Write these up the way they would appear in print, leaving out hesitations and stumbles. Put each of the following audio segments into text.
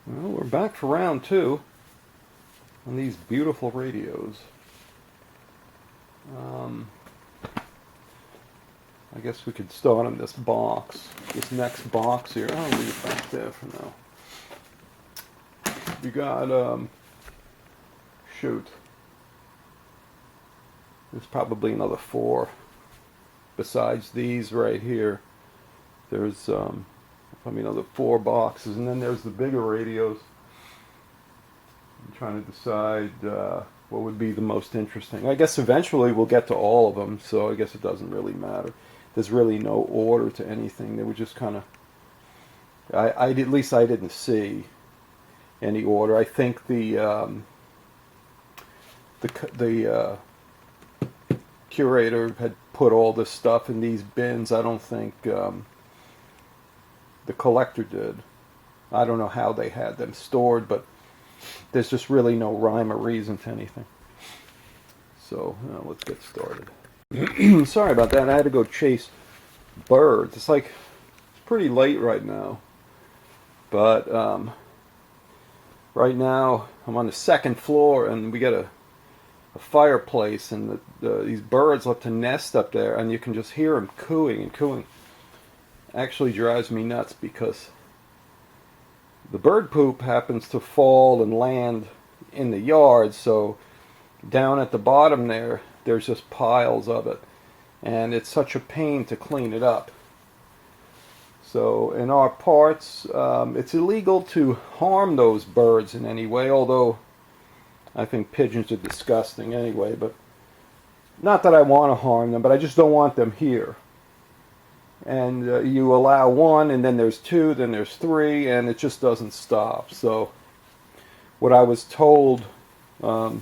Well, we're back for round two on these beautiful radios. I guess we could start on this box, this next box here. I'll leave it back there for now. We got, shoot, there's probably another 4 besides these right here. There's, another 4 boxes, and then there's the bigger radios. I'm trying to decide what would be the most interesting. I guess eventually we'll get to all of them, so I guess it doesn't really matter. There's really no order to anything. They were just kind of, at least I didn't see any order. I think the curator had put all this stuff in these bins. I don't think the collector did. I don't know how they had them stored, but there's just really no rhyme or reason to anything. So let's get started. Sorry about that. I had to go chase birds. It's pretty late right now, but right now I'm on the 2nd floor, and we got a fireplace, and these birds love to nest up there, and you can just hear them cooing and cooing. Actually drives me nuts because the bird poop happens to fall and land in the yard, so down at the bottom there's just piles of it, and it's such a pain to clean it up. So in our parts, it's illegal to harm those birds in any way, although I think pigeons are disgusting anyway, but not that I want to harm them, but I just don't want them here. And you allow 1, and then there's 2, then there's 3, and it just doesn't stop. So what I was told, the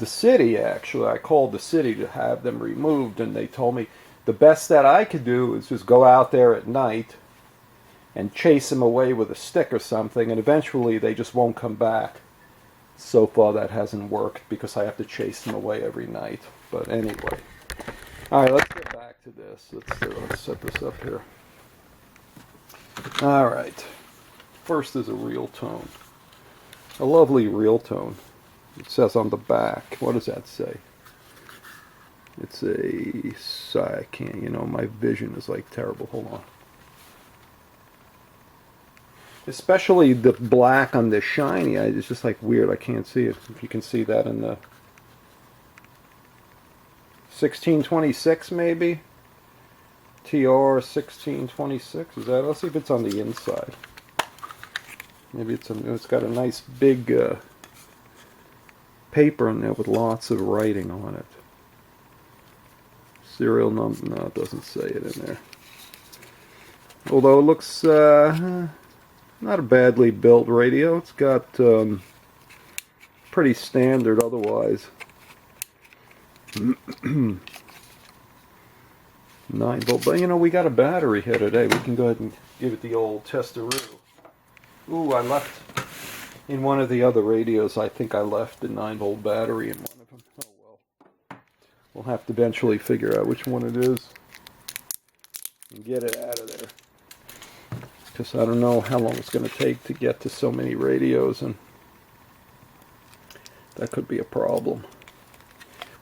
city, actually, I called the city to have them removed, and they told me the best that I could do is just go out there at night and chase them away with a stick or something, and eventually they just won't come back. So far that hasn't worked because I have to chase them away every night. But anyway. Alright, let's get back to this. Let's set this up here. Alright. First is a real tone. A lovely real tone. It says on the back, what does that say? It's I can't, my vision is terrible. Hold on. Especially the black on the shiny, it's just weird. I can't see it. If you can see that in the 1626 maybe? TR 1626, is that? Let's see if it's on the inside. Maybe it's got a nice big paper in there with lots of writing on it. Serial number, no, it doesn't say it in there. Although it looks not a badly built radio. It's got pretty standard otherwise. 9 volt, but we got a battery here today. We can go ahead and give it the old testaroo. Ooh, I left in one of the other radios. I think I left the 9 volt battery in one of them. Oh well. We'll have to eventually figure out which one it is and get it out of there. Because I don't know how long it's going to take to get to so many radios, and that could be a problem.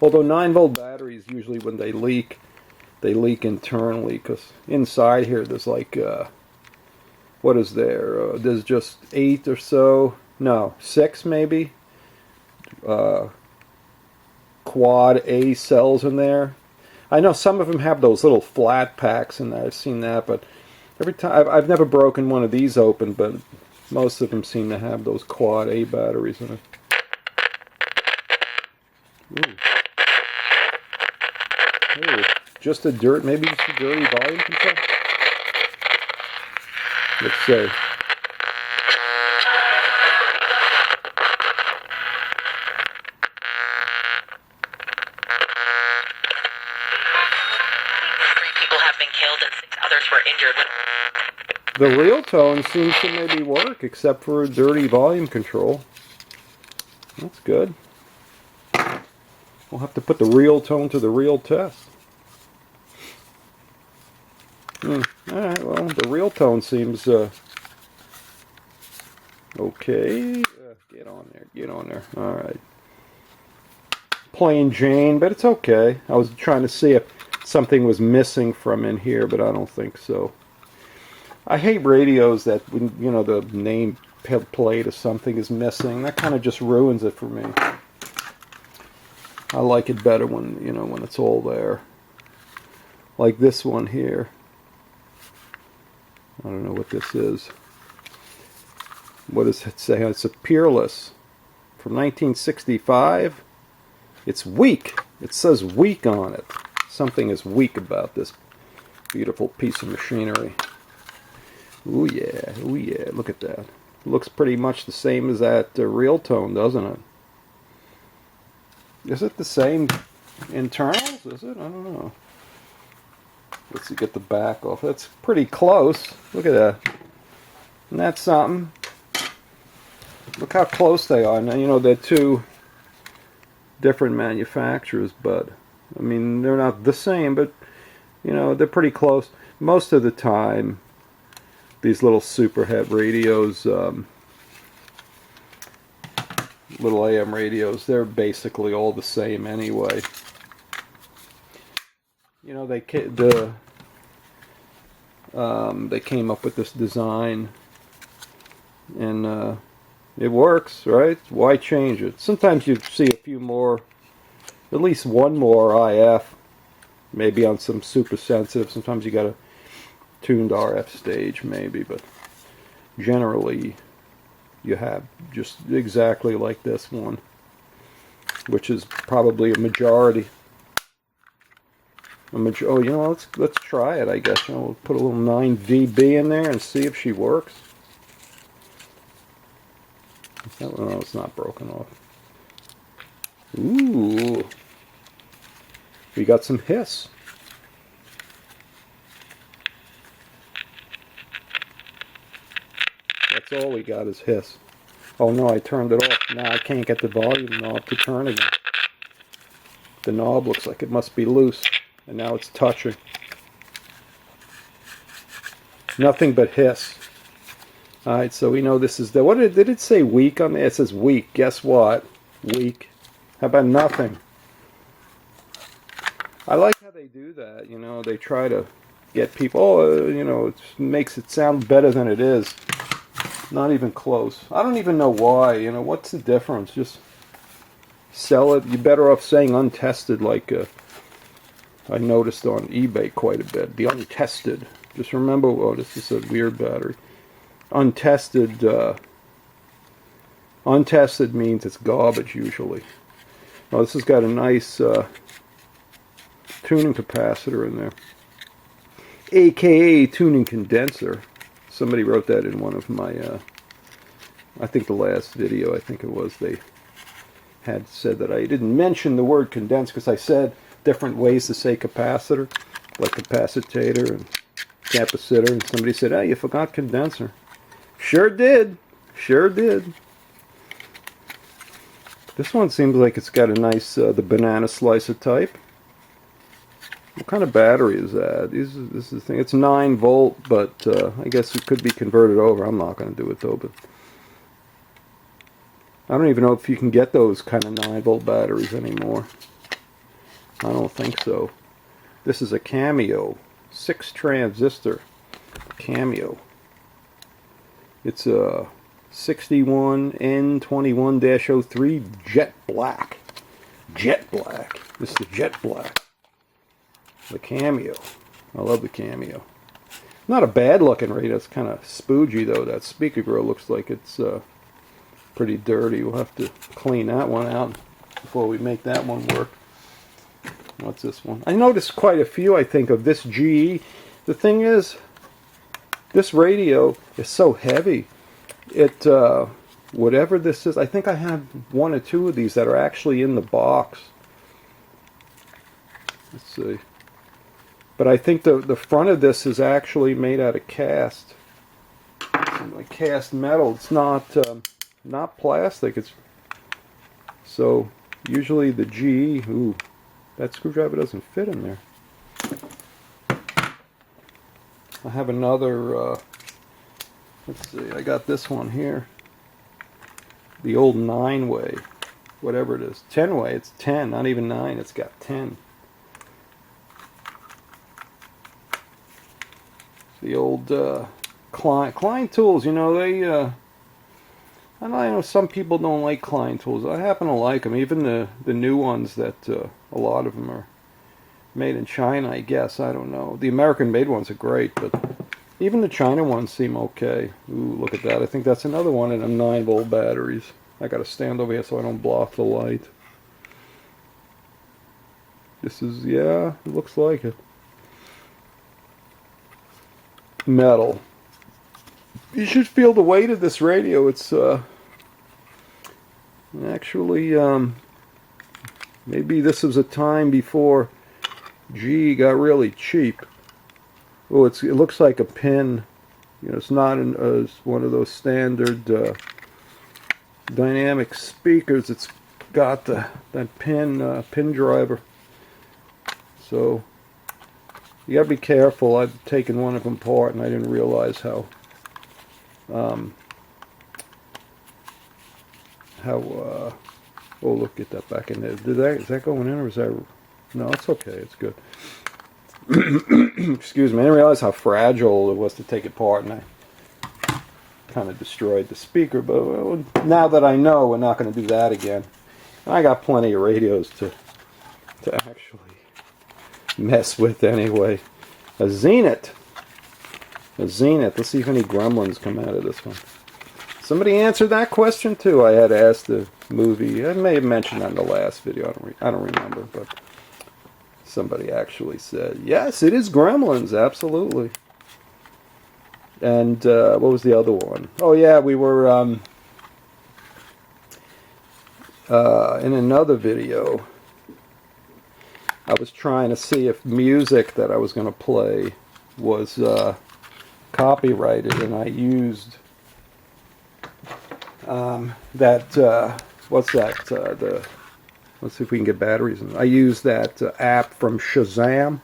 Although 9 volt batteries, usually when they leak internally, because inside here there's what is there? There's just 8 or so, no, 6 maybe, quad A cells in there. I know some of them have those little flat packs in there. I've seen that, but every time I've never broken one of these open, but most of them seem to have those quad A batteries in it. Ooh. Ooh, maybe just a dirty volume control? Let's see. The real tone seems to maybe work, except for a dirty volume control. That's good. We'll have to put the real tone to the real test. Alright, well, the real tone seems Okay, get on there, get on there. All right. Plain Jane, but it's okay. I was trying to see if something was missing from in here, but I don't think so. I hate radios that, you know, the name plate or something is missing. That kind of just ruins it for me. I like it better when, you know, when it's all there. Like this one here. I don't know what this is. What does it say? It's a Peerless from 1965. It's weak. It says weak on it. Something is weak about this beautiful piece of machinery. Ooh yeah, ooh yeah, look at that. It looks pretty much the same as that Real Tone, doesn't it? Is it the same internals? Is it? I don't know. Let's see, get the back off. That's pretty close. Look at that. Isn't that something? Look how close they are. Now, you know, they're two different manufacturers, but, I mean, they're not the same, but, you know, they're pretty close. Most of the time, these little superhet radios, little AM radios, they're basically all the same anyway. You know, they came up with this design, and it works, right? Why change it? Sometimes you see a few more, at least one more IF, maybe on some super sensitive. Sometimes you got a tuned RF stage, maybe, but generally you have just exactly like this one, which is probably a majority. Oh, you know, let's try it. I guess, you know, we'll put a little 9 dB in there and see if she works. No, it's not broken off. Ooh, we got some hiss. That's all we got is hiss. Oh no, I turned it off. Now I can't get the volume knob to turn again. The knob looks like it must be loose, and now it's touching. Nothing but hiss. Alright, so we know this is the... What did it say weak on there? It says weak. Guess what? Weak. How about nothing? I like how they do that, you know. They try to get people... Oh, you know, it makes it sound better than it is. Not even close. I don't even know why, you know. What's the difference? Just sell it. You're better off saying untested, like I noticed on eBay quite a bit. The untested. Just remember, oh, this is a weird battery. Untested, untested means it's garbage usually. Oh, this has got a nice tuning capacitor in there, aka tuning condenser. Somebody wrote that in one of my, I think the last video, I think it was, they had said that I didn't mention the word condenser because I said different ways to say capacitor, like capacitator and capacitor, and somebody said, "Hey, you forgot condenser." Sure did. Sure did. This one seems like it's got a nice, the banana slicer type. What kind of battery is that? This is the thing. It's 9 volt, but I guess it could be converted over. I'm not going to do it though, but I don't even know if you can get those kind of 9 volt batteries anymore. I don't think so. This is a Cameo 6 transistor Cameo. It's a 61N21-03 Jet Black. Jet Black. This is the Jet Black. The Cameo. I love the Cameo. Not a bad looking radio. It's kind of spoogey though. That speaker grill looks like it's pretty dirty. We'll have to clean that one out before we make that one work. What's this one? I noticed quite a few, I think, of this GE. The thing is, this radio is so heavy. It, whatever this is, I think I have 1 or 2 of these that are actually in the box. Let's see. But I think the front of this is actually made out of cast. Like cast metal. It's not plastic. It's so usually the GE. Ooh, that screwdriver doesn't fit in there. I have another. Let's see. I got this one here. the old 9-way, whatever it is, 10-way. It's 10, not even 9. It's got 10. The old Klein tools. You know, they. I know some people don't like Klein tools. I happen to like them. Even the new ones that a lot of them are made in China, I guess. I don't know. The American-made ones are great, but even the China ones seem okay. Ooh, look at that. I think that's another one of them 9-volt batteries. I got to stand over here so I don't block the light. This is, yeah, it looks like it. Metal. You should feel the weight of this radio. It's actually maybe this was a time before G got really cheap. Oh, it looks like a pin. You know, it's not it's one of those standard dynamic speakers. It's got that pin driver. So you gotta be careful. I've taken one of them apart and I didn't realize how oh, look, get that back in there. Is that going in, or is that? No, it's okay. It's good. Excuse me. I didn't realize how fragile it was to take it apart, and I kind of destroyed the speaker. But well, now that I know, we're not going to do that again. And I got plenty of radios to actually mess with anyway. A Zenith. Let's see if any gremlins come out of this one. Somebody answered that question too. I had asked the movie. I may have mentioned that in the last video. I don't remember, but somebody actually said, yes, it is Gremlins, absolutely. And what was the other one? Oh yeah, we were in another video. I was trying to see if music that I was going to play was copyrighted, and I used what's that? Let's see if we can get batteries in. I used that app from Shazam.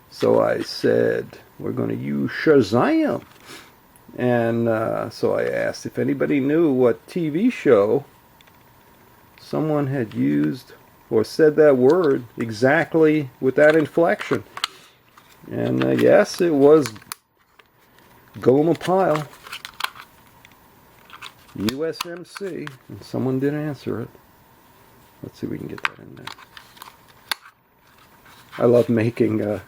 So I said, we're going to use Shazam. And so I asked if anybody knew what TV show someone had used or said that word exactly with that inflection. And yes, it was Goma Pile. USMC, and someone did answer it. Let's see if we can get that in there. I love making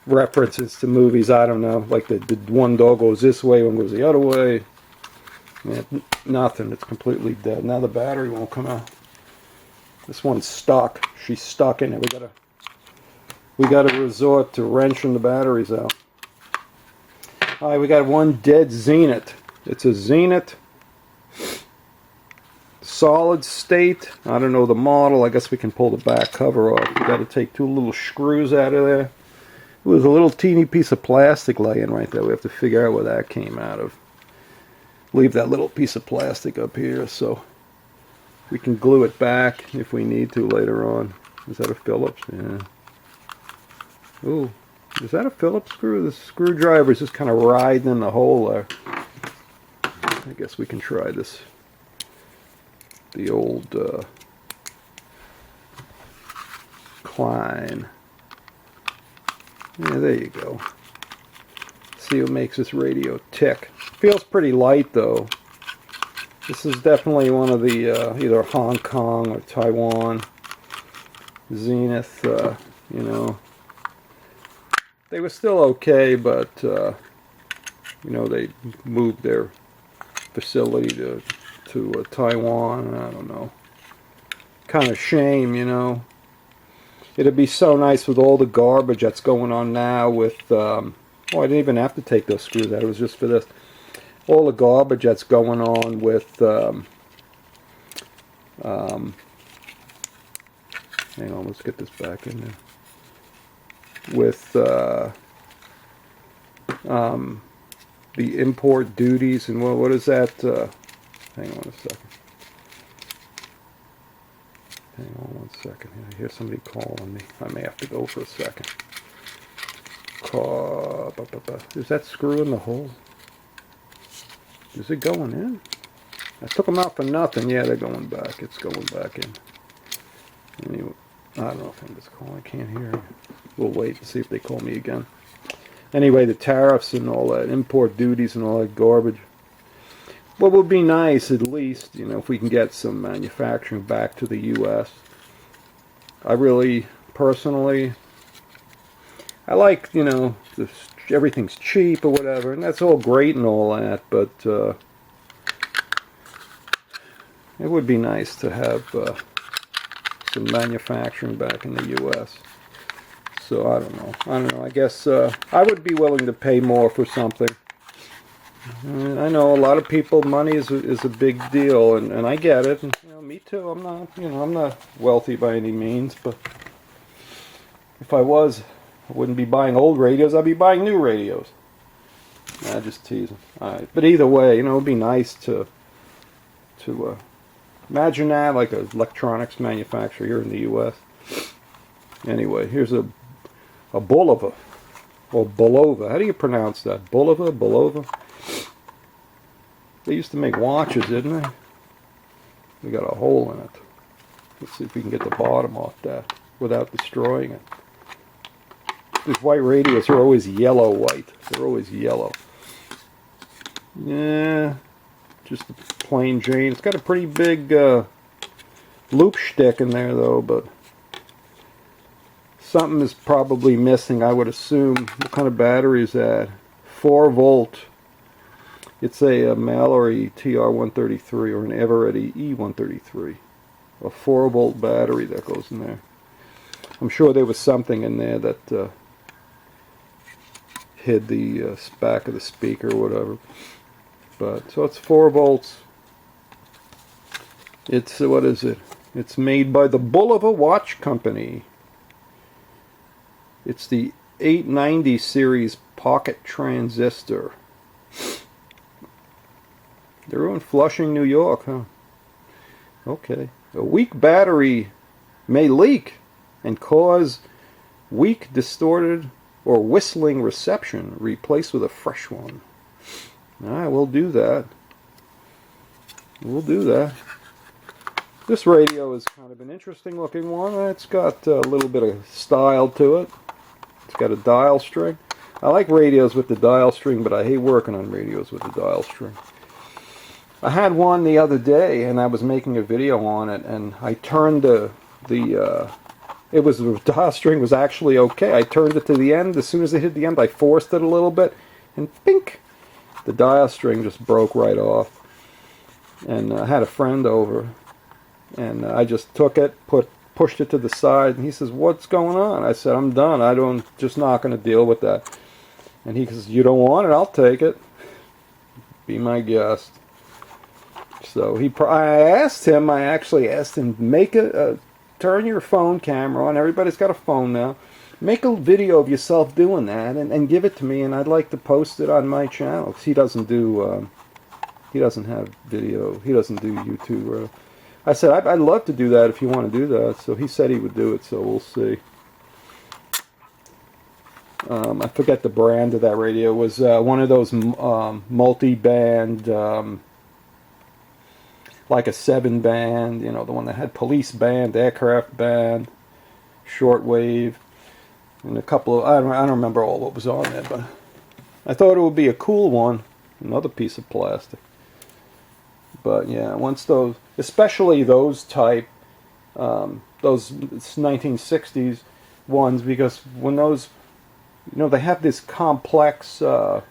references to movies. I don't know, like the one dog goes this way, one goes the other way. Yeah, nothing. It's completely dead. Now the battery won't come out. This one's stuck. She's stuck in it. We gotta resort to wrenching the batteries out. All right, we got one dead Zenith. It's a Zenith solid state. I don't know the model. I guess we can pull the back cover off. We got to take two little screws out of there. It was a little teeny piece of plastic laying right there. We have to figure out where that came out of. Leave that little piece of plastic up here so we can glue it back if we need to later on. Is that a Phillips? Yeah. Ooh, is that a Phillips screw? The screwdriver is just kind of riding in the hole there. I guess we can try this. The old Klein. Yeah, there you go. See what makes this radio tick. Feels pretty light though. This is definitely one of the either Hong Kong or Taiwan Zenith. You know, they were still okay, but you know, they moved their facility to Taiwan. I don't know. Kind of shame, you know. It'd be so nice with all the garbage that's going on now with, oh, I didn't even have to take those screws out. It was just for this. All the garbage that's going on with, hang on, let's get this back in there. With, the import duties and what is that? Hang on a second. Hang on one second. I hear somebody calling me. I may have to go for a second. Is that screw in the hole? Is it going in? I took them out for nothing. Yeah, they're going back. It's going back in. Anyway, I don't know if anybody's calling. I can't hear. We'll wait and see if they call me again. Anyway, the tariffs and all that, import duties and all that garbage. What would be nice, at least, you know, if we can get some manufacturing back to the U.S. I really, personally, I like, you know, everything's cheap or whatever, and that's all great and all that, but it would be nice to have some manufacturing back in the U.S. So I don't know. I guess I would be willing to pay more for something. I know a lot of people, money is a big deal, and I get it. And, you know, me too. I'm not wealthy by any means, but if I was, I wouldn't be buying old radios. I'd be buying new radios. Nah, just teasing. All right, but either way, you know, it'd be nice to imagine that, like an electronics manufacturer here in the U.S. Anyway, here's a Bulova, or Bulova. How do you pronounce that? Bulova? They used to make watches, didn't they? We got a hole in it. Let's see if we can get the bottom off that without destroying it. These white radios are always yellow white. They're always yellow. Yeah, just a plain Jane. It's got a pretty big loop shtick in there though, but something is probably missing, I would assume. What kind of battery is that? 4 volt. It's a Mallory TR133 or an Eveready E133. A 4 volt battery that goes in there. I'm sure there was something in there that hid the back of the speaker or whatever. But so it's 4 volts. It's what is it? It's made by the Bulova Watch Company. It's the 890 series pocket transistor. They're in Flushing, New York, huh? Okay. A weak battery may leak and cause weak, distorted, or whistling reception. Replace with a fresh one. Alright, we'll do that. We'll do that. This radio is kind of an interesting looking one. It's got a little bit of style to it. It's got a dial string. I like radios with the dial string, but I hate working on radios with the dial string. I had one the other day, and I was making a video on it, and I turned the dial string was actually okay. I turned it to the end. As soon as it hit the end, I forced it a little bit, and pink, the dial string just broke right off. And I had a friend over, and I just took it, pushed it to the side, and he says, "What's going on?" I said, "I'm done. Just not going to deal with that." And he says, "You don't want it? I'll take it. Be my guest." So I actually asked him, turn your phone camera on. Everybody's got a phone now. Make a video of yourself doing that and give it to me, and I'd like to post it on my channel. Because he doesn't have video. He doesn't do YouTube. I said, I'd love to do that if you want to do that. So he said he would do it, so we'll see. I forget the brand of that radio. It was one of those multi-band, like a 7-band, you know, the one that had police band, aircraft band, shortwave, and a couple of, I don't remember all what was on there, but I thought it would be a cool one. Another piece of plastic. But yeah, once those, especially those type, those 1960s ones, because when those, you know, they have this complex deal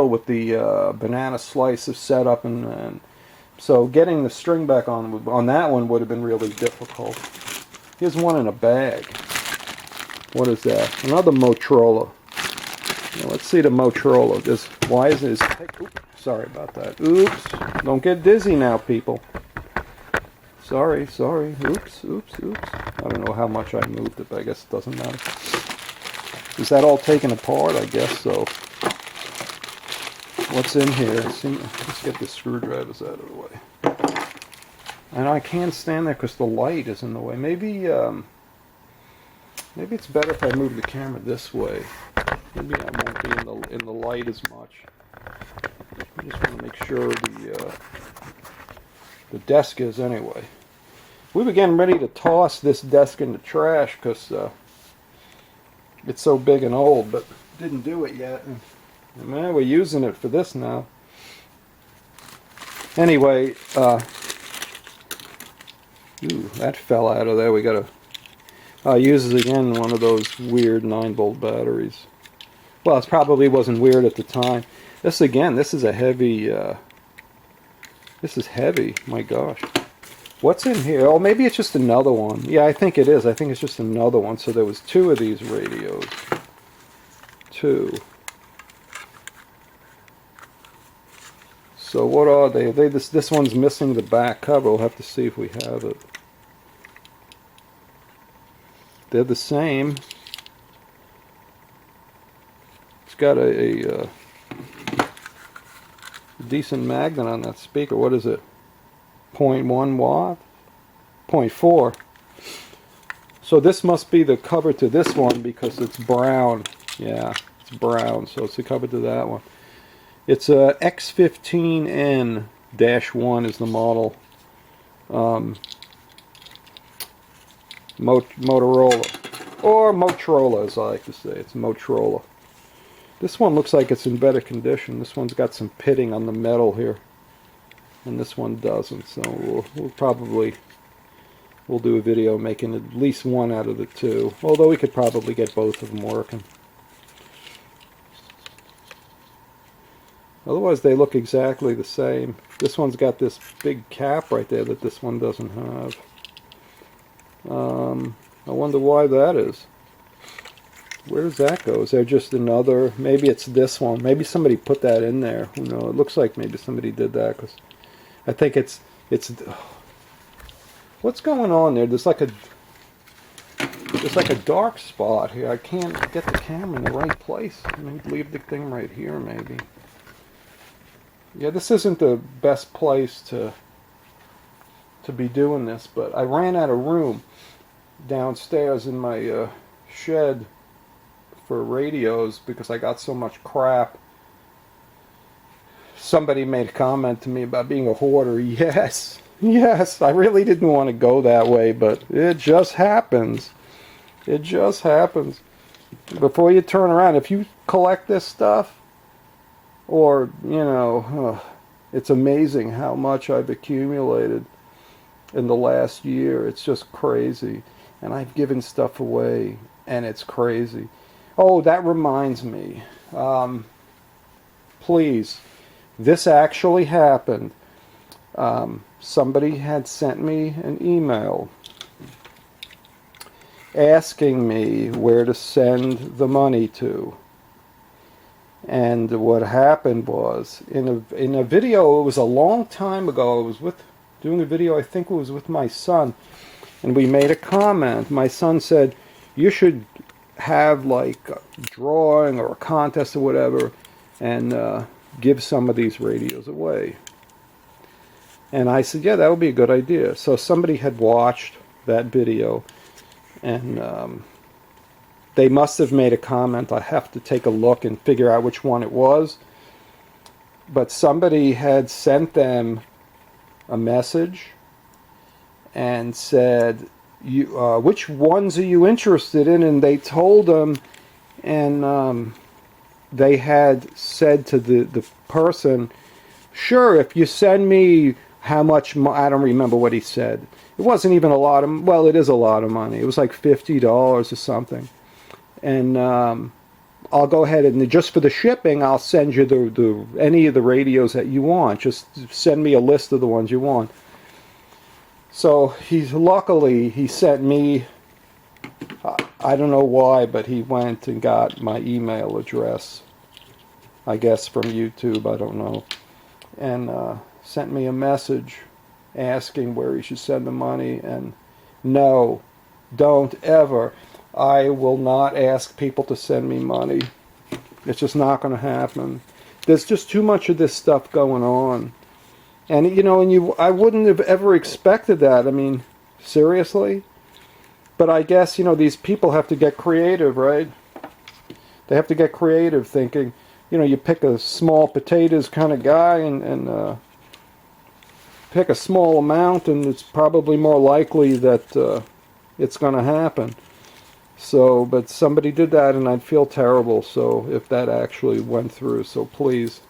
with the banana slicer setup, and so getting the string back on that one would have been really difficult. Here's one in a bag. What is that? Another Motorola. Now, let's see the Motorola. Why is it? Oops, sorry about that. Oops. Don't get dizzy now, people. Sorry. Oops. I don't know how much I moved it, but I guess it doesn't matter. Is that all taken apart? I guess so. What's in here? Let's get the screwdrivers out of the way. And I can't stand there because the light is in the way. Maybe it's better if I move the camera this way. Maybe I won't be in the light as much. I just want to make sure the desk is anyway. We were getting ready to toss this desk in the trash because it's so big and old, but didn't do it yet. And man, we're using it for this now. Anyway, ooh, that fell out of there. We gotta use it again. One of those weird 9-volt batteries. Well, it probably wasn't weird at the time. This again, this is a heavy. This is heavy. My gosh. What's in here? Oh, maybe it's just another one. Yeah, I think it is. I think it's just another one. So there was 2 of these radios. 2. So what are they? This one's missing the back cover. We'll have to see if we have it. They're the same. It's got a decent magnet on that speaker. What is it? 0.1 watt? 0.4. So this must be the cover to this one because it's brown. Yeah, it's brown. So it's the cover to that one. It's a X15N-1 is the model. Motorola. Or Motorola, as I like to say. It's Motorola. This one looks like it's in better condition. This one's got some pitting on the metal here. And this one doesn't. So we'll do a video making at least one out of the 2. Although we could probably get both of them working. Otherwise they look exactly the same. This one's got this big cap right there that this one doesn't have. I wonder why that is. Where does that go? Is there just another? Maybe it's this one. Maybe somebody put that in there. Who knows? It looks like maybe somebody did that because I think it's. What's going on there? There's like a dark spot here. I can't get the camera in the right place. Maybe leave the thing right here, maybe. Yeah, this isn't the best place to be doing this, but I ran out of room downstairs in my shed for radios because I got so much crap. Somebody made a comment to me about being a hoarder. Yes, I really didn't want to go that way, but it just happens. It just happens. Before you turn around, if you collect this stuff, or, you know, it's amazing how much I've accumulated in the last year. It's just crazy. And I've given stuff away, and it's crazy. Oh, that reminds me. Please, this actually happened. Somebody had sent me an email asking me where to send the money to. And what happened was, in a video, it was a long time ago, I was doing a video, I think it was with my son, and we made a comment. My son said, you should have like a drawing or a contest or whatever, and give some of these radios away. And I said, yeah, that would be a good idea. So somebody had watched that video, and they must have made a comment. I have to take a look and figure out which one it was. But somebody had sent them a message and said, which ones are you interested in? And they told them, and they had said to the person, sure, if you send me how much, I don't remember what he said. It wasn't even a lot of, well, it is a lot of money. It was like $50 or something. And I'll go ahead and just for the shipping, I'll send you any of the radios that you want. Just send me a list of the ones you want. So luckily he sent me, I don't know why, but he went and got my email address, I guess from YouTube, I don't know, and sent me a message asking where he should send the money. And no, don't ever. I will not ask people to send me money. It's just not going to happen. There's just too much of this stuff going on. And, you know, I wouldn't have ever expected that. I mean, seriously? But I guess, you know, these people have to get creative, right? They have to get creative thinking, you know, you pick a small potatoes kind of guy and pick a small amount, and it's probably more likely that it's going to happen. So, but somebody did that, and I'd feel terrible. So if that actually went through, so please,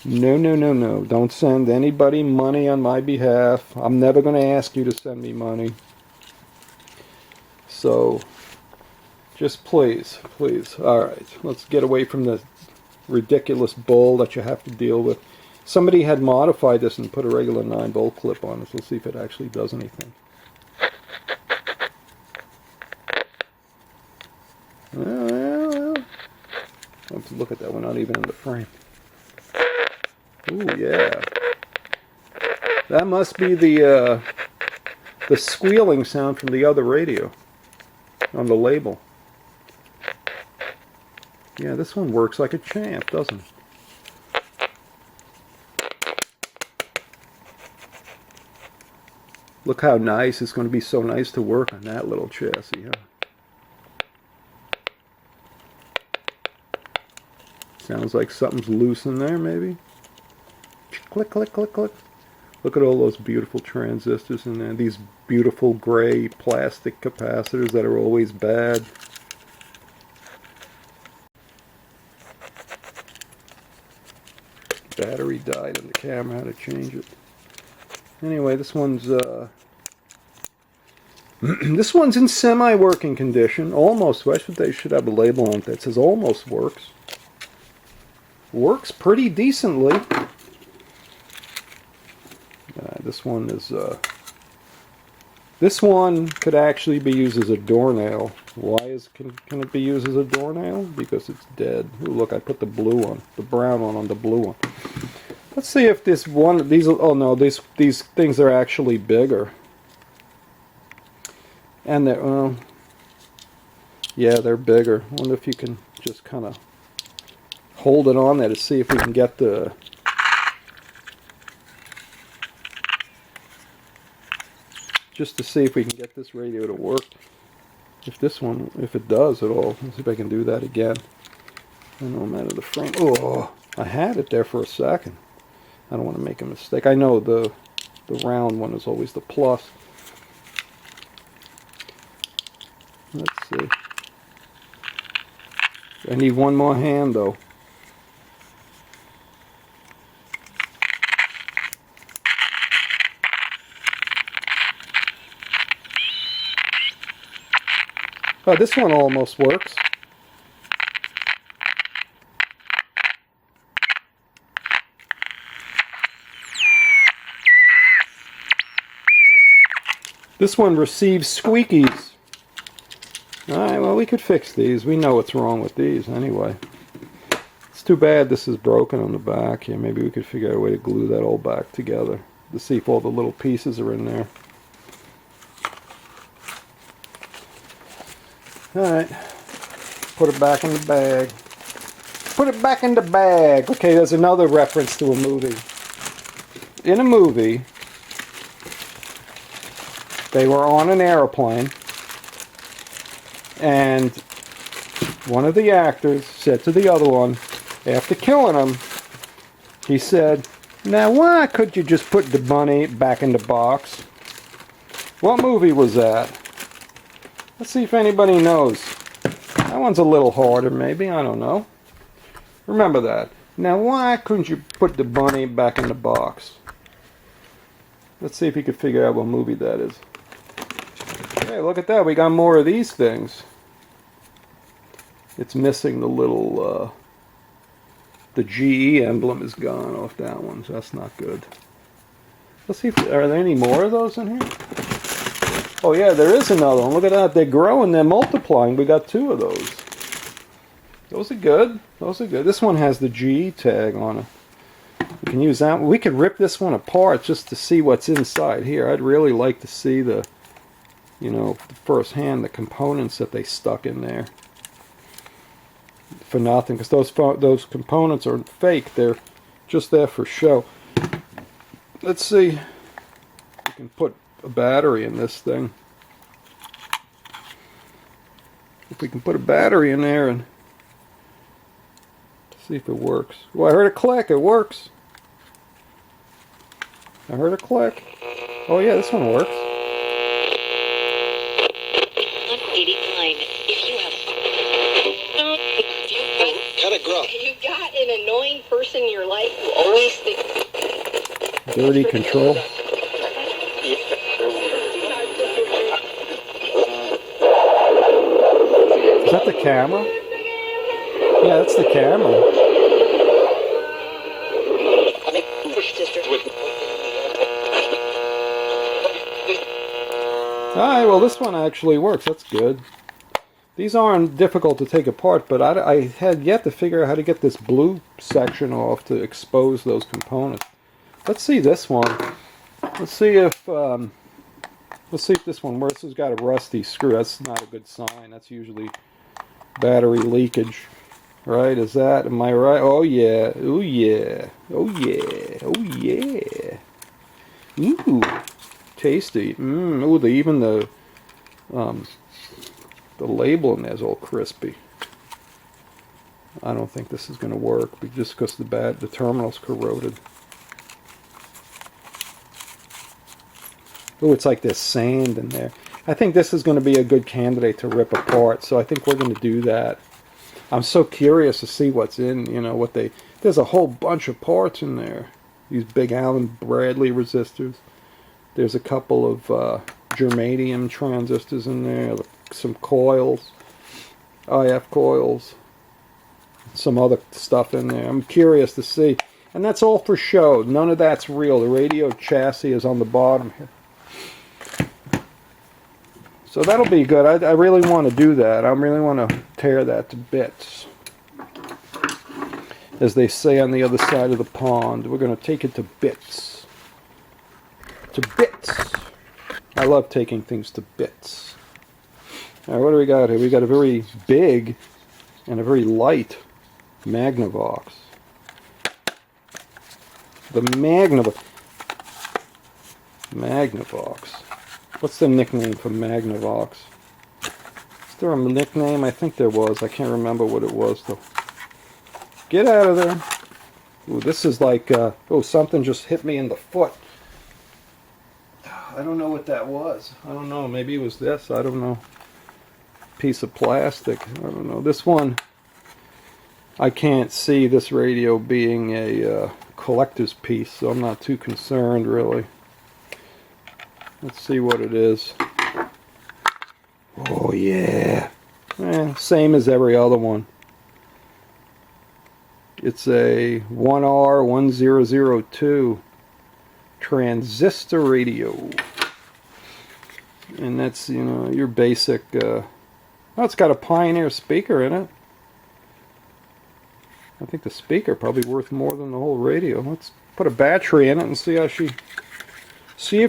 no, no, no, no, don't send anybody money on my behalf. I'm never going to ask you to send me money. So, just please, please. All right, let's get away from the ridiculous bull that you have to deal with. Somebody had modified this and put a regular 9-volt clip on it. So we'll see if it actually does anything. Well, let's look at that. We're not even in the frame. Ooh, yeah. That must be the squealing sound from the other radio on the label. Yeah, this one works like a champ, doesn't it? Look how nice. It's going to be so nice to work on that little chassis, huh? Sounds like something's loose in there, maybe. Click, click, click, click. Look at all those beautiful transistors in there. These beautiful gray plastic capacitors that are always bad. Battery died in the camera. How to change it. Anyway, this one's this one's in semi-working condition. Almost. They should have a label on it that says almost works. Works pretty decently. This one is this one could actually be used as a doornail. Why can it be used as a doornail? Because it's dead. Ooh, look, I put the blue one, the brown one on the blue one. Let's see if this one, these, oh no, these things are actually bigger. And they're, yeah, they're bigger. I wonder if you can just kind of hold it on there to see if we can get the, just to see if we can get this radio to work. If this one, if it does at all. Let's see if I can do that again. I know I'm out of the frame. Oh, I had it there for a second. I don't want to make a mistake. I know the round one is always the plus. Let's see. I need one more hand though. Oh, this one almost works. This one receives squeakies. Alright, well, we could fix these. We know what's wrong with these anyway. It's too bad this is broken on the back here. Maybe we could figure out a way to glue that all back together to see if all the little pieces are in there. Alright, put it back in the bag. Put it back in the bag. Okay, there's another reference to a movie. In a movie, they were on an airplane, and one of the actors said to the other one, after killing him, he said, "Now why could you just put the bunny back in the box?" What movie was that? Let's see if anybody knows. That one's a little harder, maybe. I don't know. Remember that. Now, why couldn't you put the bunny back in the box? Let's see if you can figure out what movie that is. Hey, look at that. We got more of these things. It's missing the little, the GE emblem is gone off that one, so that's not good. Let's see if, are there any more of those in here? Oh yeah, there is another one. Look at that. They're growing. They're multiplying. We got 2 of those. Those are good. Those are good. This one has the GE tag on it. We can use that one. We could rip this one apart just to see what's inside here. I'd really like to see the, you know, firsthand the components that they stuck in there. For nothing, because those components are fake. They're just there for show. Let's see. We can put a battery in this thing. If we can put a battery in there and See if it works. Well, I heard a click. It works. I heard a click. Oh yeah, this one works. 189. If you have... Cut it, grow. You got an annoying person in your life who always thinks... Dirty control. Is that the camera? Yeah, that's the camera. Alright, well this one actually works. That's good. These aren't difficult to take apart, but I had yet to figure out how to get this blue section off to expose those components. Let's see this one. Let's see if this one works. This has got a rusty screw. That's not a good sign. That's usually battery leakage. Right? Is that? Am I right? Oh yeah. Oh yeah. Oh yeah. Oh yeah. Ooh. Tasty. Ooh, even the label in there is all crispy. I don't think this is going to work just because the terminal's corroded. Ooh, it's like there's sand in there. I think this is going to be a good candidate to rip apart, so I think we're going to do that. I'm so curious to see what's in, there's a whole bunch of parts in there. These big Allen Bradley resistors. There's a couple of germanium transistors in there, some coils, IF coils, some other stuff in there. I'm curious to see. And that's all for show. None of that's real. The radio chassis is on the bottom here. So that'll be good. I really want to do that. I really want to tear that to bits. As they say on the other side of the pond, we're going to take it to bits. To bits. I love taking things to bits. All right, what do we got here? We got a very big and a very light Magnavox. The Magnavox. What's the nickname for Magnavox? Is there a nickname? I think there was. I can't remember what it was though. Get out of there. Ooh, this is like, oh, something just hit me in the foot. I don't know what that was. I don't know. Maybe it was this. I don't know. Piece of plastic. I don't know. This one, I can't see this radio being a collector's piece, so I'm not too concerned really. Let's see what it is. Oh yeah. Same as every other one. It's a 1R1002 transistor radio. And that's, your basic, oh, it's got a Pioneer speaker in it. I think the speaker probably worth more than the whole radio. Let's put a battery in it and see if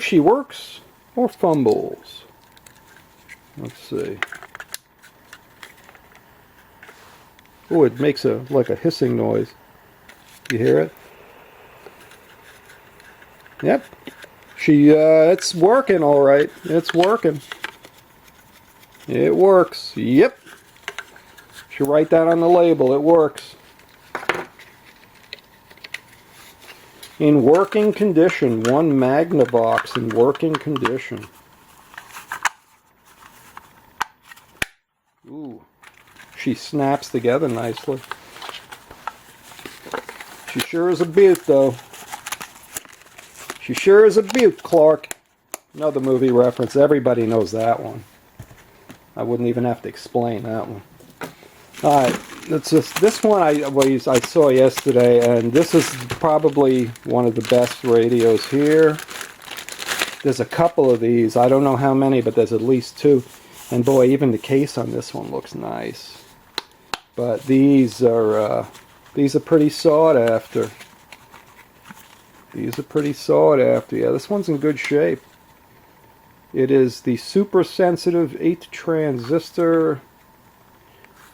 she works or fumbles. Let's see. Oh, it makes like a hissing noise. You hear it? Yep. It's working all right. It's working. It works. Yep. Should write that on the label. It works. In working condition. One Magnavox in working condition. Ooh. She snaps together nicely. She sure is a beaut, though. She sure is a beaut, Clark. Another movie reference. Everybody knows that one. I wouldn't even have to explain that one. Alright, this one I saw yesterday, and this is probably one of the best radios here. There's a couple of these. I don't know how many, but there's at least two. And boy, even the case on this one looks nice. But these are pretty sought after. These are pretty sought after. Yeah, this one's in good shape. It is the super sensitive 8 transistor.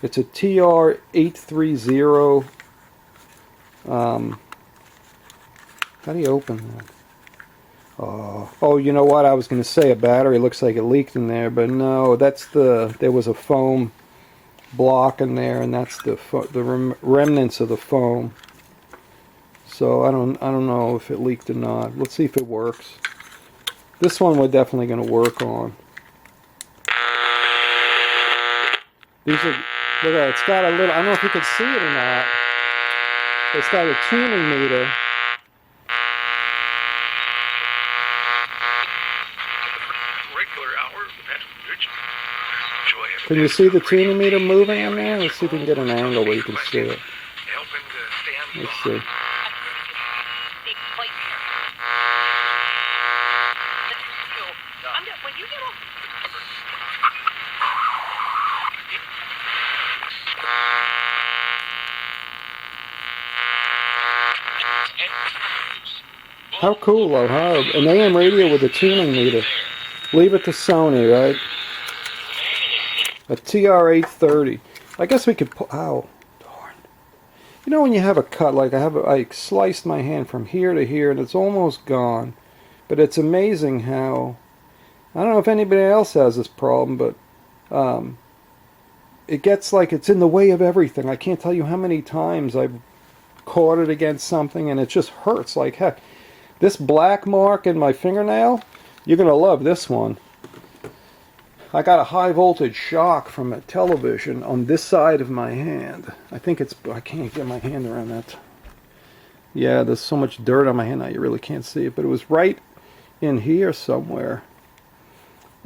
It's a TR830. How do you open that? Oh, you know what? I was going to say a battery looks like it leaked in there, but no, there was a foam block in there, and that's the remnants of the foam. So I don't know if it leaked or not. Let's see if it works. This one we're definitely going to work on. These are, look at it, it's got a little, I don't know if you can see it or not. It's got a tuning meter. Can you see the tuning meter moving in there? Let's see if we can get an angle where you can see it. Let's see. How cool though, huh? An AM radio with a tuning meter. Leave it to Sony, right? A TR-830. I guess we could put, ow, darn. You know when you have a cut, like I sliced my hand from here to here and it's almost gone. But it's amazing how, I don't know if anybody else has this problem, but it gets like it's in the way of everything. I can't tell you how many times I've caught it against something and it just hurts like heck. This black mark in my fingernail, you're going to love this one. I got a high voltage shock from a television on this side of my hand. I think it's, I can't get my hand around that. Yeah, there's so much dirt on my hand now you really can't see it, but it was right in here somewhere.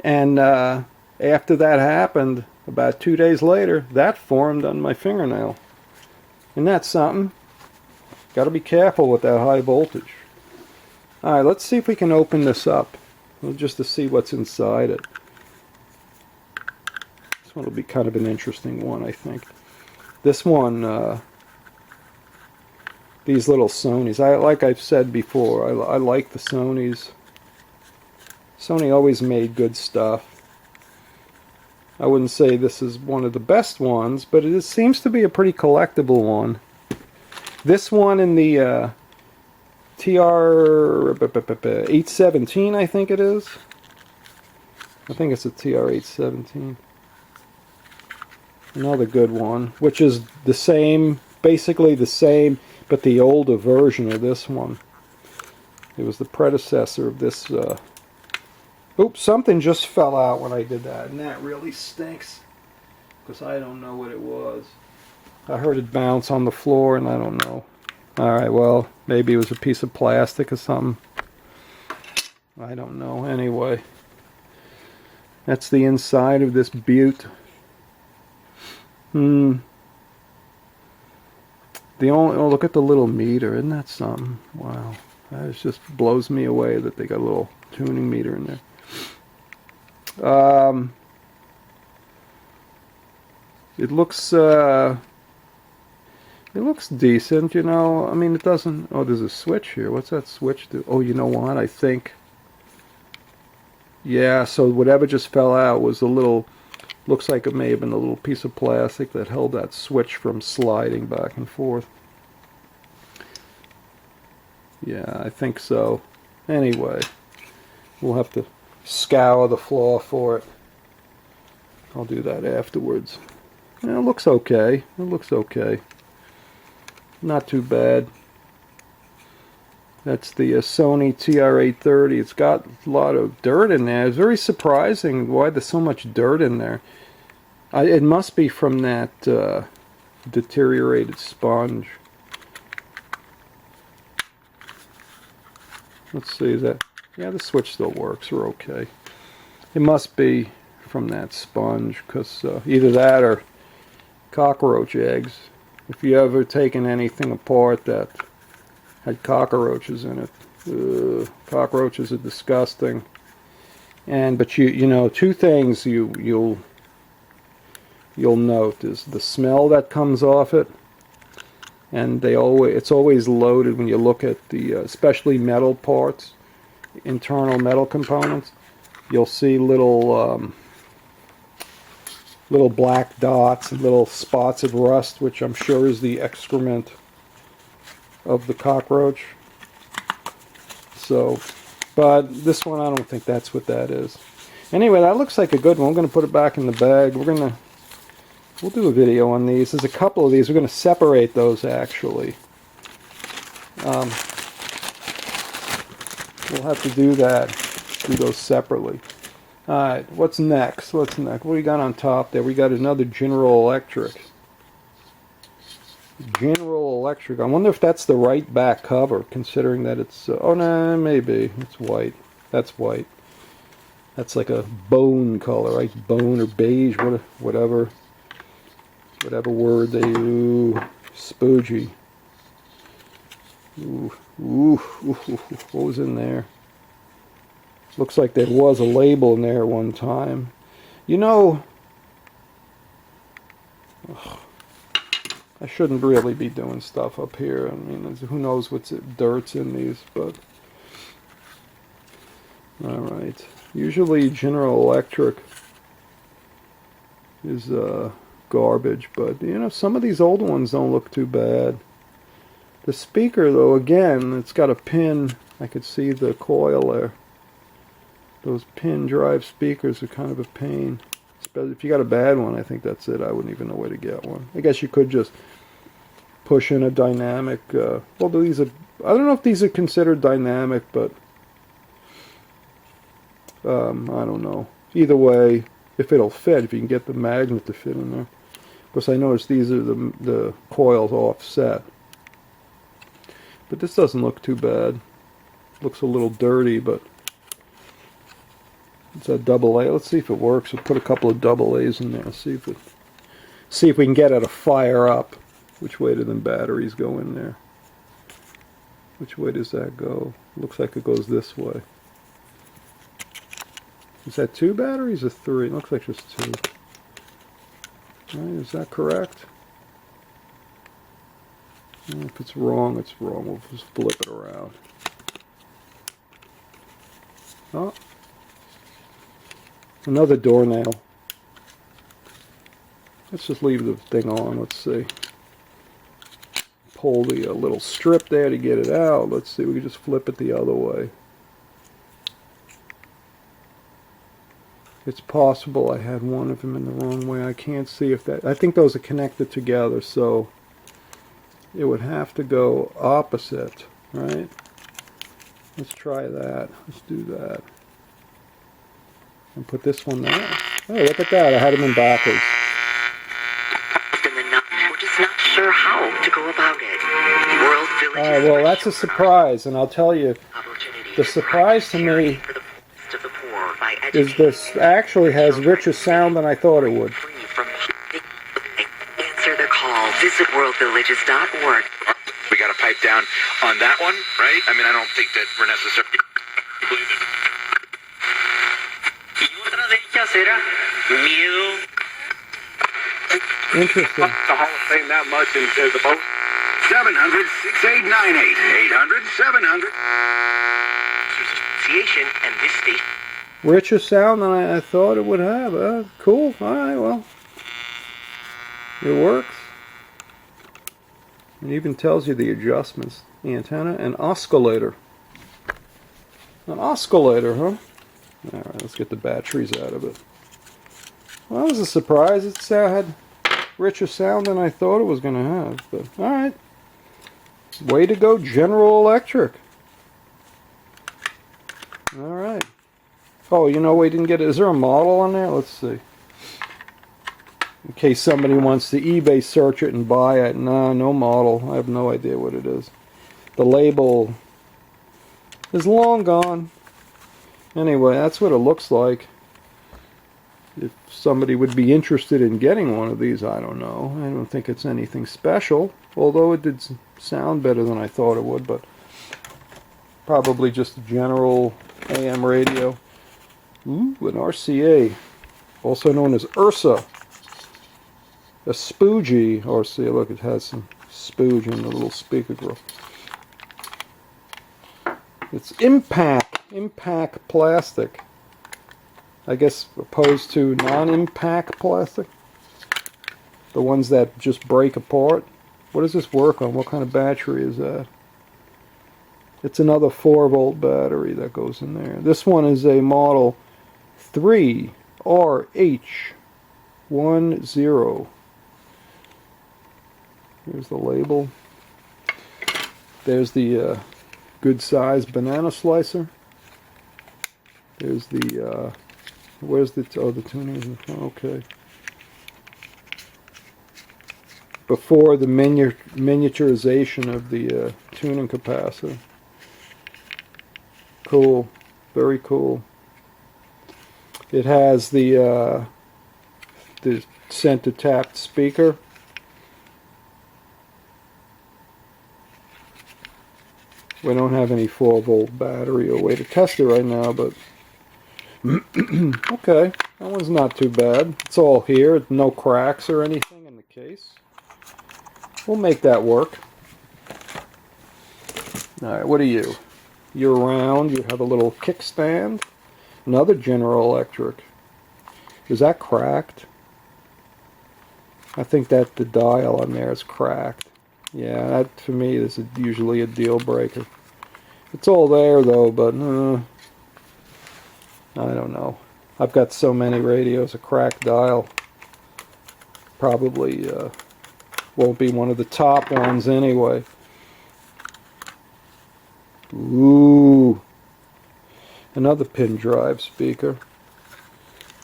And after that happened, about 2 days later, that formed on my fingernail. Isn't that something? Got to be careful with that high voltage. Alright, let's see if we can open this up. Just to see what's inside it. This one will be kind of an interesting one, I think. This one, these little Sonys. Like I've said before, I like the Sonys. Sony always made good stuff. I wouldn't say this is one of the best ones, but it seems to be a pretty collectible one. This one in the TR-817, I think it is. I think it's a TR-817. Another good one, which is the same, basically the same, but the older version of this one. It was the predecessor of this. Oops, something just fell out when I did that, and that really stinks, because I don't know what it was. I heard it bounce on the floor, and I don't know. Alright, well, maybe it was a piece of plastic or something. I don't know. Anyway, that's the inside of this beaut. The only, oh, look at the little meter. Isn't that something? Wow. That just blows me away that they got a little tuning meter in there. It looks decent, you know. I mean, it doesn't... Oh, there's a switch here. What's that switch do? Oh, you know what? I think... Yeah, so whatever just fell out was a little... Looks like it may have been a little piece of plastic that held that switch from sliding back and forth. Yeah, I think so. Anyway, we'll have to scour the floor for it. I'll do that afterwards. Yeah, it looks okay. It looks okay. Not too bad. That's the Sony TR-830. It's got a lot of dirt in there. It's very surprising why there's so much dirt in there. It must be from that deteriorated sponge. Let's see, that. Yeah, the switch still works. We're okay. It must be from that sponge, because either that or cockroach eggs. If you ever taken anything apart that had cockroaches in it, cockroaches are disgusting. But you know, two things you'll note is the smell that comes off it, and it's always loaded when you look at the especially metal parts, internal metal components. You'll see little black dots and little spots of rust, which I'm sure is the excrement of the cockroach. So, but this one, I don't think that's what that is. Anyway, that looks like a good one. I'm going to put it back in the bag. We're going to We'll do a video on these. There's a couple of these. We're going to separate those, actually. We'll have to do that. Do those separately. Alright, what's next? What's next? What do we got on top there? We got another General Electric. General Electric. I wonder if that's the right back cover, considering that it's... oh, no, maybe. It's white. That's white. That's like a bone color, right? Bone or beige, whatever. Whatever word they use. Spoogy. Ooh, ooh, ooh, ooh, what was in there? Looks like there was a label in there one time. You know, ugh, I shouldn't really be doing stuff up here. I mean, who knows what's dirt's in these, but... Alright. Usually General Electric is garbage, but, you know, some of these old ones don't look too bad. The speaker, though, again, it's got a pin. I could see the coil there. Those pin drive speakers are kind of a pain. If you got a bad one, I think that's it. I wouldn't even know where to get one. I guess you could just push in a dynamic. Well, these are... I don't know if these are considered dynamic, but I don't know. Either way, if it'll fit, if you can get the magnet to fit in there. Of course, I noticed these are the coils offset. But this doesn't look too bad. Looks a little dirty, but it's a double A. Let's see if it works. We'll put a couple of double A's in there. See if we can get it to fire up. Which way do them batteries go in there? Which way does that go? Looks like it goes this way. Is that 2 batteries or 3? It looks like just 2. Right, is that correct? If it's wrong, it's wrong. We'll just flip it around. Oh. Another doornail. Let's just leave the thing on. Let's see. Pull the little strip there to get it out. Let's see. We can just flip it the other way. It's possible I had one of them in the wrong way. I can't see if that... I think those are connected together, so it would have to go opposite, right? Let's try that. Let's do that. And put this one there. Oh, look at that. I had them in backwards. We're just not sure how to go about it. World Village well, that's a surprise, and I'll tell you, the surprise to me is this actually has richer sound than I thought it would. Answer the call. Visit worldvillages.org. We got to pipe down on that one, right? I mean, I don't think that we're necessarily... Interesting. The Hall of Fame that much in the boat. 700-6898. 800-700. Association and this station. Richer sound than I thought it would have. Cool. Alright, well. It works. It even tells you the adjustments. Antenna and oscillator. An oscillator, huh? Alright, let's get the batteries out of it. Well, that was a surprise. It had richer sound than I thought it was going to have. But, alright. Way to go, General Electric. Alright. Oh, you know, we didn't get it. Is there a model on there? Let's see. In case somebody wants to eBay search it and buy it. No, no model. I have no idea what it is. The label is long gone. Anyway, that's what it looks like. If somebody would be interested in getting one of these, I don't know. I don't think it's anything special. Although it did sound better than I thought it would, but probably just a general AM radio. Ooh, an RCA, also known as Ursa. A spoogey RCA. Look, it has some spooge in the little speaker grill. It's impact plastic. I guess opposed to non-impact plastic. The ones that just break apart. What does this work on? What kind of battery is that? It's another 4-volt battery that goes in there. This one is a model 3RH10. Here's the label. There's the good size banana slicer. There's the where's the the tuning? Okay. Before the miniaturization of the tuning capacitor. Cool, very cool. It has the center tapped speaker. We don't have any 4-volt battery or way to test it right now, but okay, that one's not too bad. It's all here, no cracks or anything in the case. We'll make that work. Alright, what are you? You're round, you have a little kickstand. Another General Electric. Is that cracked? I think that the dial on there is cracked. Yeah, that for me is usually a deal breaker. It's all there though, but I don't know. I've got so many radios, a cracked dial probably won't be one of the top ones anyway. Ooh, another pin drive speaker.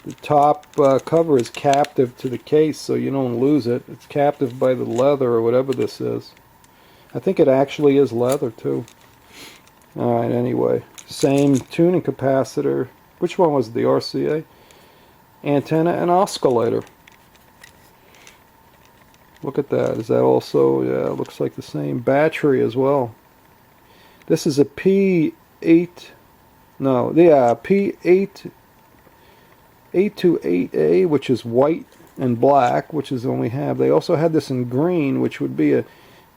The top cover is captive to the case, so you don't lose it. It's captive by the leather or whatever this is. I think it actually is leather too. Alright, anyway. Same tuning capacitor. Which one was it? The RCA? Antenna and oscillator. Look at that. Is that also, yeah, it looks like the same. Battery as well. This is a P8, no, yeah, P8, 828A, which is white and black, which is the one we have. They also had this in green, which would be a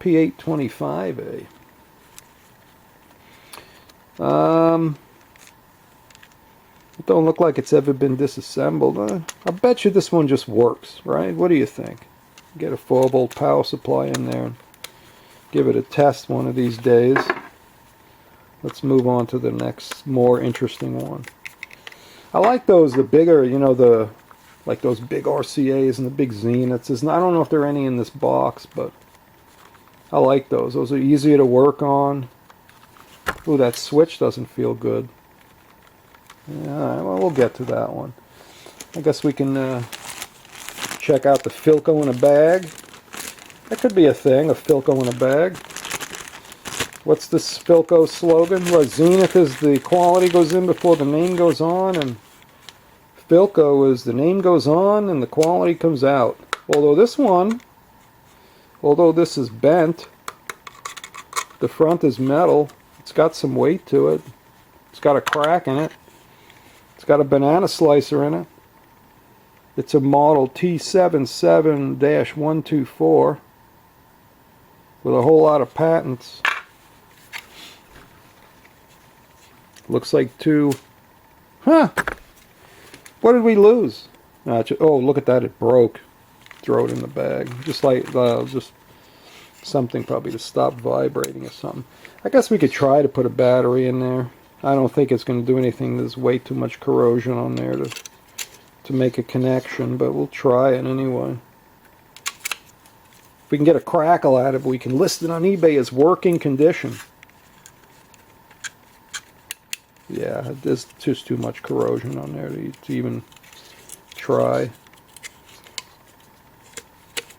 P825A. It don't look like it's ever been disassembled. I bet you this one just works, right? What do you think? Get a 4-volt power supply in there and give it a test one of these days. Let's move on to the next, more interesting one. I like those, the bigger, you know, like those big RCAs and the big Zeniths. I don't know if there are any in this box, but I like those. Those are easier to work on. Ooh, that switch doesn't feel good. Yeah, well, we'll get to that one. I guess we can check out the Philco in a bag. That could be a thing, a Philco in a bag. What's this Philco slogan? Well, Zenith is the quality goes in before the name goes on, and Philco is the name goes on and the quality comes out. Although this one, although this is bent, the front is metal. It's got some weight to it. It's got a crack in it. It's got a banana slicer in it. It's a model T77-124 with a whole lot of patents. Looks like two. Huh. What did we lose? Oh, look at that. It broke. Throw it in the bag. Just like, just something probably to stop vibrating or something. I guess we could try to put a battery in there. I don't think it's going to do anything. There's way too much corrosion on there to make a connection, but we'll try it anyway. If we can get a crackle out of it, we can list it on eBay as working condition. Yeah, there's just too much corrosion on there to even try.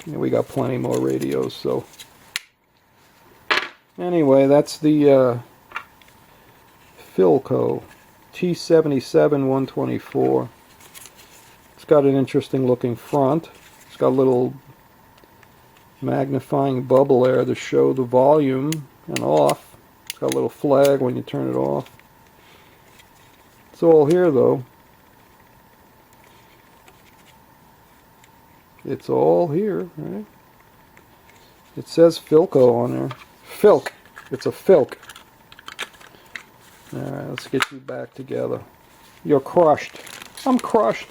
Yeah, we got plenty more radios, so. Anyway, that's the Philco T77-124. It's got an interesting looking front. It's got a little magnifying bubble there to show the volume and off. It's got a little flag when you turn it off. It's all here though. It's all here, right? It says Philco on there. Philc. It's a Philc. Alright, let's get you back together. You're crushed. I'm crushed.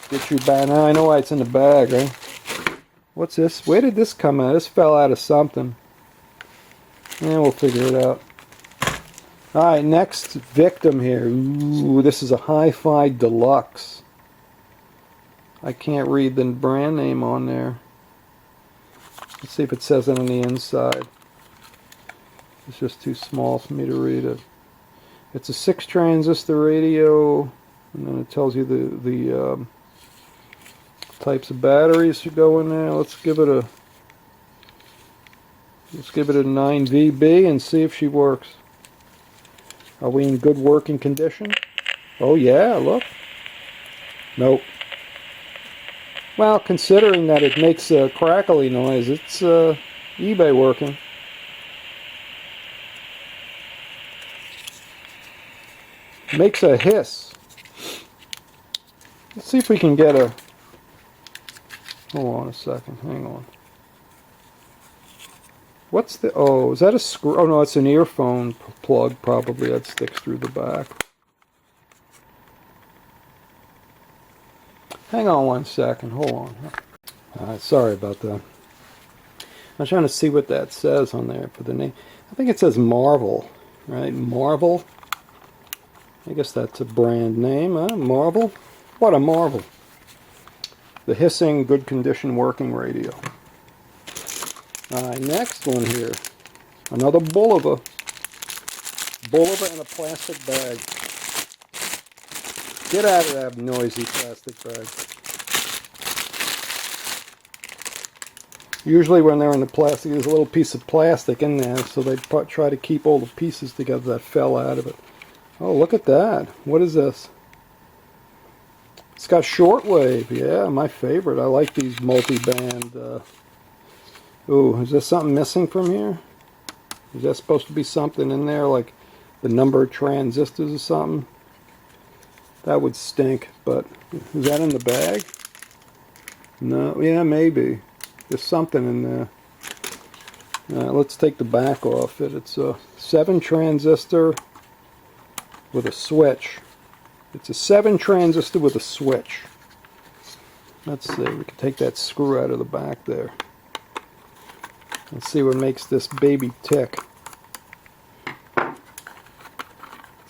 Get you back. Now I know why it's in the bag, right? What's this? Where did this come out? This fell out of something. Yeah, we'll figure it out. Alright, next victim here. Ooh, this is a Hi-Fi Deluxe. I can't read the brand name on there. Let's see if it says it on the inside. It's just too small for me to read it. It's a 6 transistor radio, and then it tells you the types of batteries should go in there. Let's give it a 9 VB and see if she works. Are we in good working condition? Oh yeah, look. Nope. Well, considering that it makes a crackly noise, it's eBay working. Makes a hiss. Let's see if we can get a... Hold on a second, hang on. What's the... Oh, is that a screw? Oh no, it's an earphone plug probably that sticks through the back. Hang on one second, hold on. Sorry about that. I'm trying to see what that says on there for the name. I think it says Marvel, right? Marvel. I guess that's a brand name, huh? Marvel? What a marvel. The hissing, good condition working radio. Alright, next one here. Another Bulova. Bulova in a plastic bag. Get out of that noisy plastic bag. Usually when they're in the plastic, there's a little piece of plastic in there, so they try to keep all the pieces together that fell out of it. Oh, look at that. What is this? It's got shortwave. Yeah, my favorite. I like these multi-band. Ooh, is there something missing from here? Is that supposed to be something in there, like the number of transistors or something? That would stink, but is that in the bag? No, yeah, maybe. There's something in there. Let's take the back off it. It's a 7 transistor with a switch. It's a 7 transistor with a switch. Let's see, we can take that screw out of the back there. Let's see what makes this baby tick. It's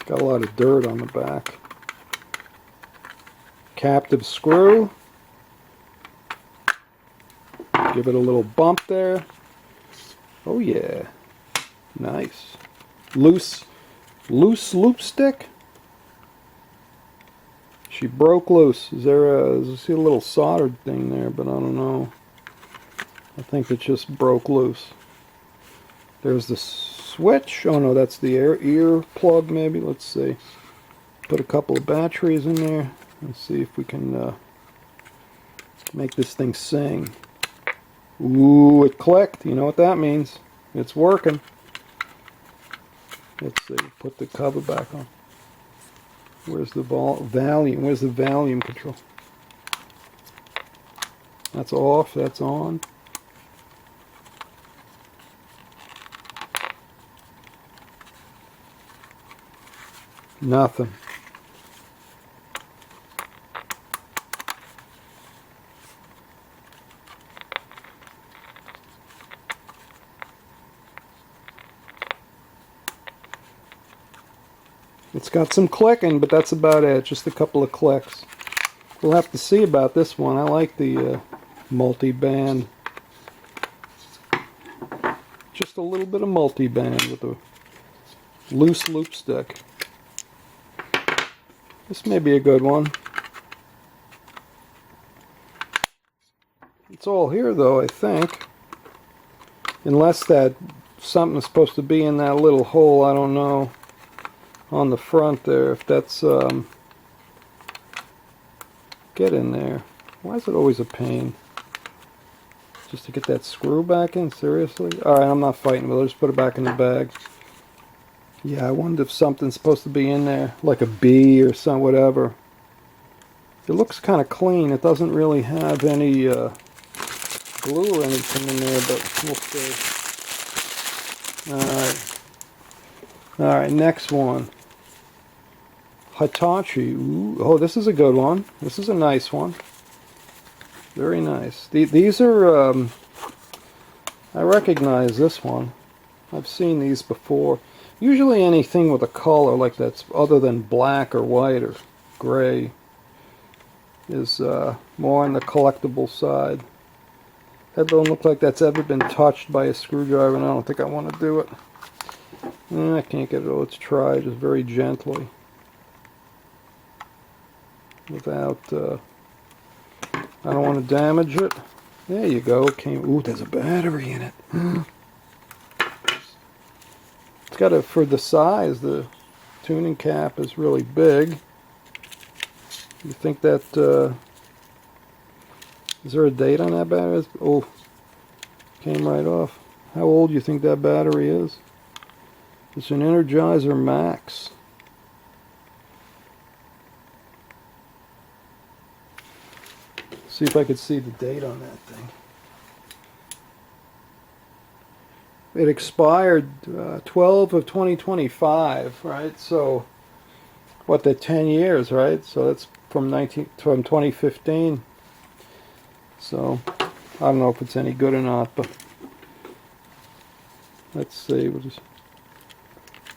got a lot of dirt on the back. Captive screw. Give it a little bump there. Oh yeah, nice. Loose loop stick. She broke loose. Is there I see a little soldered thing there, but I don't know. I think it just broke loose. There's the switch. Oh no, that's the ear plug maybe. Let's see. Put a couple of batteries in there. Let's see if we can make this thing sing. Ooh, it clicked. You know what that means. It's working. Let's see. Put the cover back on. Where's the volume? Where's the volume control? That's off. That's on. Nothing. It's got some clicking, but that's about it. Just a couple of clicks. We'll have to see about this one. I like the multi-band. Just a little bit of multi-band with a loose loop stick. This may be a good one. It's all here though, I think. Unless that something is supposed to be in that little hole, I don't know. On the front there, if that's get in there. Why is it always a pain? Just to get that screw back in? Seriously? Alright, I'm not fighting with it. I'll just put it back in the bag. Yeah, I wonder if something's supposed to be in there, like a bee or some whatever. It looks kind of clean. It doesn't really have any glue or anything in there, but we'll see. Alright. Alright, next one. Hitachi. Ooh, oh, this is a good one. This is a nice one. Very nice. These are, I recognize this one. I've seen these before. Usually anything with a color like that's other than black or white or gray is more on the collectible side. That don't look like that's ever been touched by a screwdriver, and I don't think I want to do it. I can't get it. Let's try just very gently. Without, I don't want to damage it. There you go. Ooh, there's a battery in it. It's got a, for the size, the tuning cap is really big. You think that, is there a date on that battery? Oh, came right off. How old do you think that battery is? It's an Energizer Max. See if I could see the date on that thing. It expired 12 of 2025, right? So, what, the 10 years, right? So that's from 2015. So, I don't know if it's any good or not, but let's see. We'll just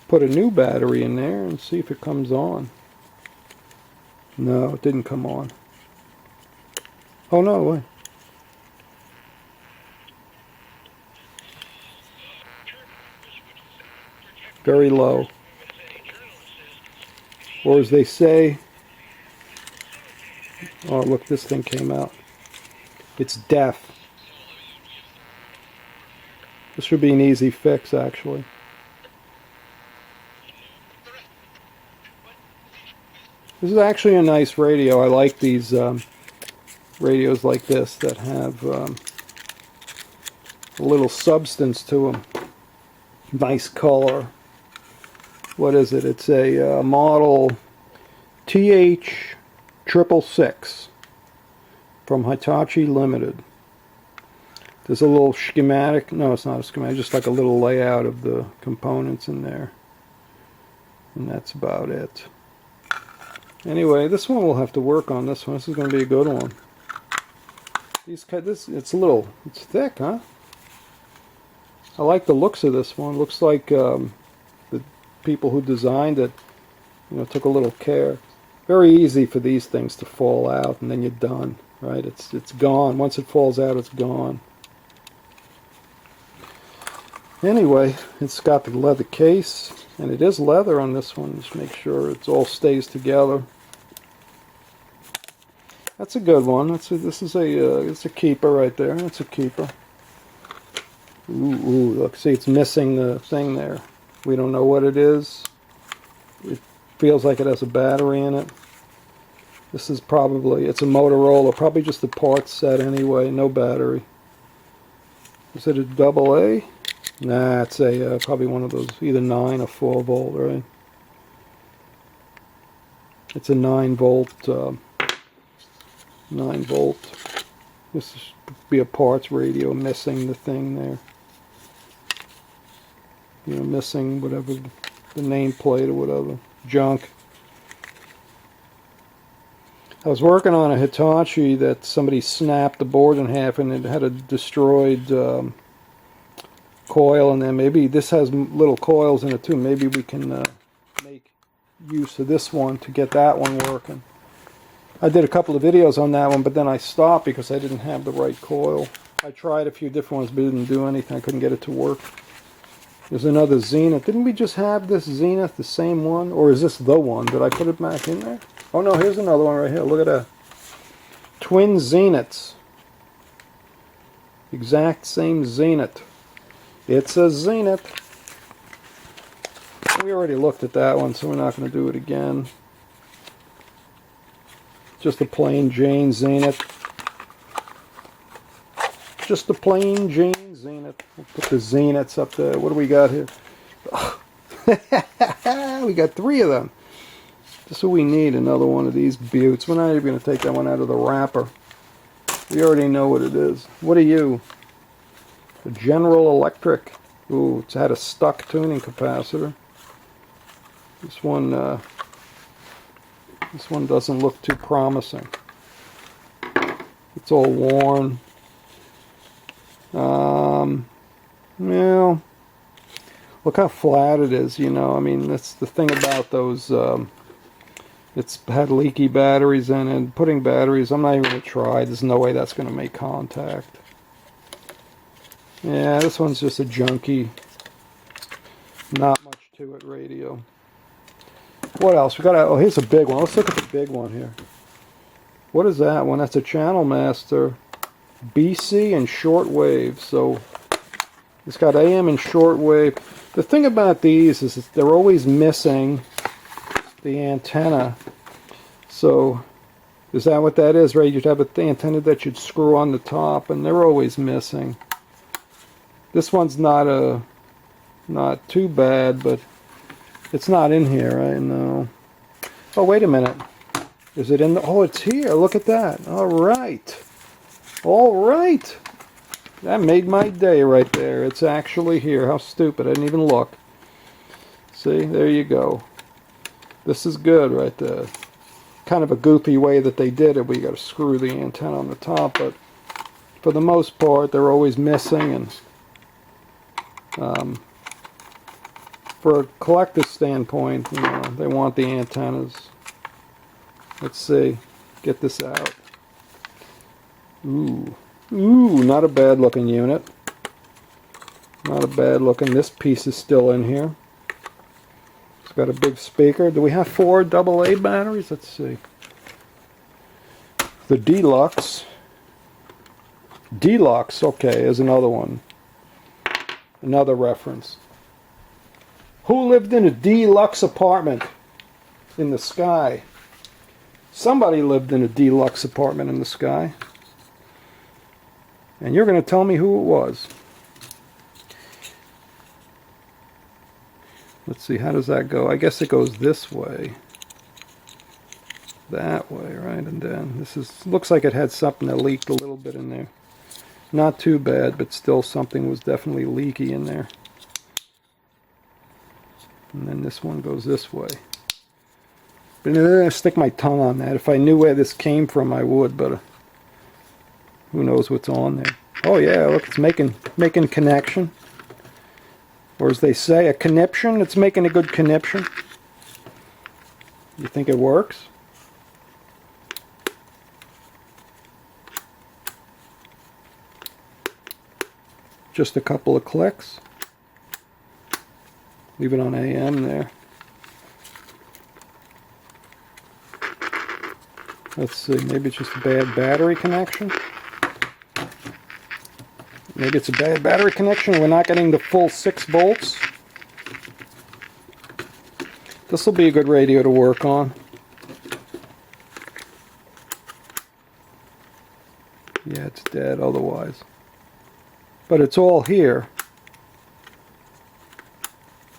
put a new battery in there and see if it comes on. No, it didn't come on. Oh no, wait. Very low. Or as they say, oh look, this thing came out. It's deaf. This should be an easy fix, actually. This is actually a nice radio. I like these radios like this that have a little substance to them. Nice color. What is it? It's a model TH666 from Hitachi Limited. There's a little schematic. No, it's not a schematic. Just like a little layout of the components in there. And that's about it. Anyway, this one we'll have to work on. This one. This is going to be a good one. It's thick, huh? I like the looks of this one. Looks like the people who designed it, took a little care. Very easy for these things to fall out, and then you're done, right? It's gone. Once it falls out, it's gone. Anyway, it's got the leather case, and it is leather on this one. Just make sure it all stays together. That's a good one. It's a keeper right there. That's a keeper. Ooh, look, see, it's missing the thing there. We don't know what it is. It feels like it has a battery in it. This is probably, it's a Motorola, probably just the parts set anyway, no battery. Is it a AA? Nah, it's a probably one of those, either 9 or 4 volt, right? It's a 9 volt. 9 volt. This should be a parts radio missing the thing there. Missing whatever the nameplate or whatever. Junk. I was working on a Hitachi that somebody snapped the board in half and it had a destroyed coil in there. Maybe this has little coils in it too. Maybe we can make use of this one to get that one working. I did a couple of videos on that one, but then I stopped because I didn't have the right coil. I tried a few different ones, but it didn't do anything. I couldn't get it to work. There's another Zenith. Didn't we just have this Zenith, the same one? Or is this the one? Did I put it back in there? Oh no, here's another one right here. Look at that. Twin Zeniths. Exact same Zenith. It's a Zenith. We already looked at that one, so we're not going to do it again. Just a plain Jane Zenith. Just a plain Jane Zenith. We'll put the Zeniths up there. What do we got here? We got 3 of them. Just what we need, another one of these beauts. We're not even going to take that one out of the wrapper. We already know what it is. What are you? A General Electric. Ooh, it's had a stuck tuning capacitor. This one doesn't look too promising. It's all worn. Well, look how flat it is, I mean, that's the thing about those, it's had leaky batteries in it. Putting batteries, I'm not even going to try. There's no way that's going to make contact. Yeah, this one's just a junky, not much to it radio. What else? We got? Oh, here's a big one. Let's look at the big one here. What is that one? That's a Channel Master BC and shortwave. So it's got AM and shortwave. The thing about these is that they're always missing the antenna. So is that what that is, right? You'd have an antenna that you'd screw on the top, and they're always missing. This one's not too bad, but it's not in here, I know. Oh, wait a minute. Is it in the... Oh, it's here. Look at that. All right. All right. That made my day right there. It's actually here. How stupid. I didn't even look. See? There you go. This is good right there. Kind of a goofy way that they did it. We got to screw the antenna on the top, but for the most part, they're always missing, and for a collector's standpoint, you know, they want the antennas. Let's see. Get this out. Ooh. Ooh, not a bad looking unit. Not a bad looking. This piece is still in here. It's got a big speaker. Do we have 4 AA batteries? Let's see. The Deluxe. Deluxe, okay, is another one. Another reference. Who lived in a deluxe apartment in the sky? Somebody lived in a deluxe apartment in the sky. And you're going to tell me who it was. Let's see, how does that go? I guess it goes this way. That way, right? And then this is, looks like it had something that leaked a little bit in there. Not too bad, but still something was definitely leaky in there. And then this one goes this way. But I'm going to stick my tongue on that. If I knew where this came from, I would, but who knows what's on there. Oh yeah, look, it's making connection. Or as they say, a conniption. It's making a good conniption. You think it works? Just a couple of clicks. Leave it on AM there. Let's see, maybe it's just a bad battery connection. Maybe it's a bad battery connection. We're not getting the full 6 volts. This will be a good radio to work on. Yeah, it's dead otherwise. But it's all here.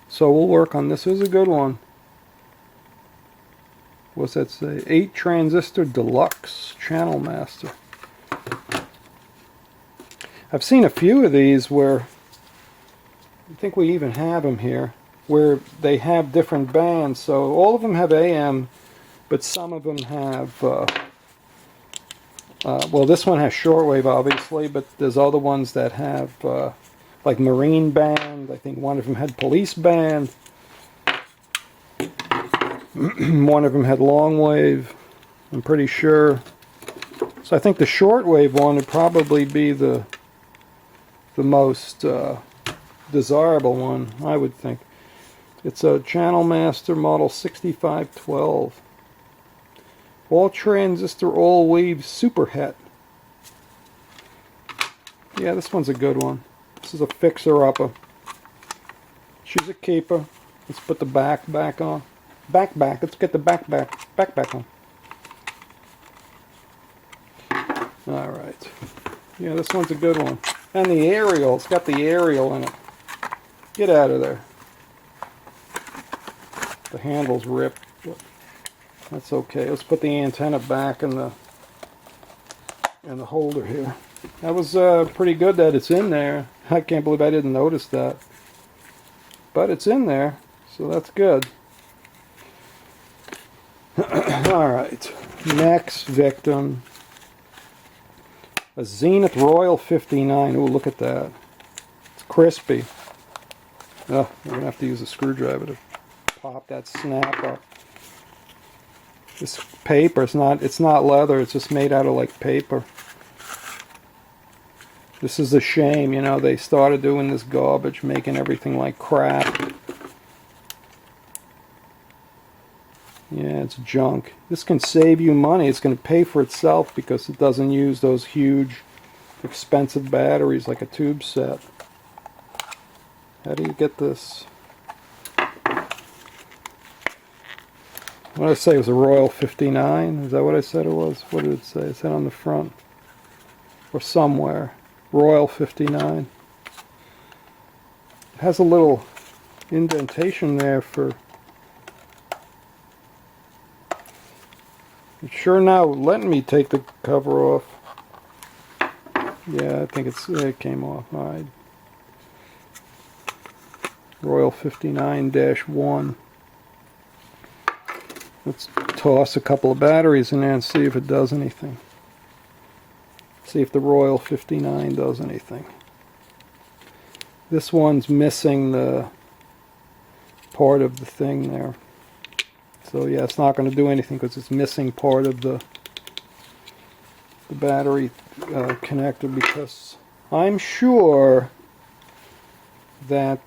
So we'll work on this. This is a good one. What's that say? 8 transistor deluxe Channel Master. I've seen a few of these where, I think we even have them here, where they have different bands. So all of them have AM, but some of them have, well, this one has shortwave, obviously, but there's other ones that have, like Marine Band. I think one of them had Police Band. One of them had long wave, I'm pretty sure. So I think the shortwave one would probably be the most desirable one, I would think. It's a Channel Master model 6512. All transistor, all wave super het. Yeah, this one's a good one. This is a fixer-upper. She's a keeper. Let's put the back on. Back. Let's get the back on. All right. Yeah, this one's a good one. And the aerial, it's got the aerial in it. Get out of there. The handle's ripped, but that's okay. Let's put the antenna back in the holder here. That was pretty good that it's in there. I can't believe I didn't notice that. But it's in there, so that's good. Alright, next victim. A Zenith Royal 59. Ooh, look at that. It's crispy. Oh, we're going to have to use a screwdriver to pop that snap up. This paper, it's not leather, it's just made out of like paper. This is a shame, you know, they started doing this garbage, making everything like crap. Yeah, it's junk. This can save you money. It's going to pay for itself because it doesn't use those huge, expensive batteries like a tube set. How do you get this? What did I say? It was a Royal 59? Is that what I said it was? What did it say? It said on the front. Or somewhere. Royal 59. It has a little indentation there for... It's sure now letting me take the cover off. Yeah, I think it came off. Alright. Royal 59-1. Let's toss a couple of batteries in there and see if it does anything. See if the Royal 59 does anything. This one's missing the part of the thing there. So yeah, it's not going to do anything because it's missing part of the battery connector, because I'm sure that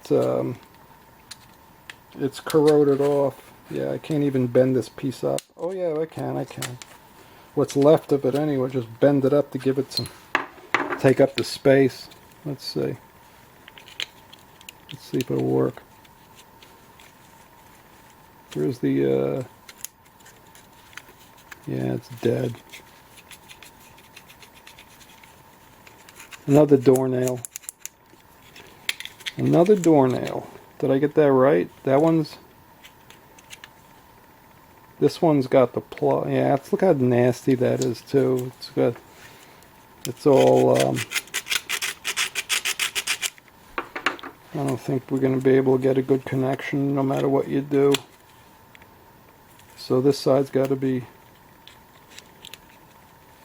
it's corroded off. Yeah, I can't even bend this piece up. Oh yeah, I can. What's left of it anyway, just bend it up to give it some, take up the space. Let's see. Let's see if it'll work. Here's the, yeah, it's dead. Another doornail. Another doornail. Did I get that right? That one's... This one's got the plug. Yeah, look how nasty that is too. It's got... It's all... I don't think we're going to be able to get a good connection no matter what you do. So this side's got to be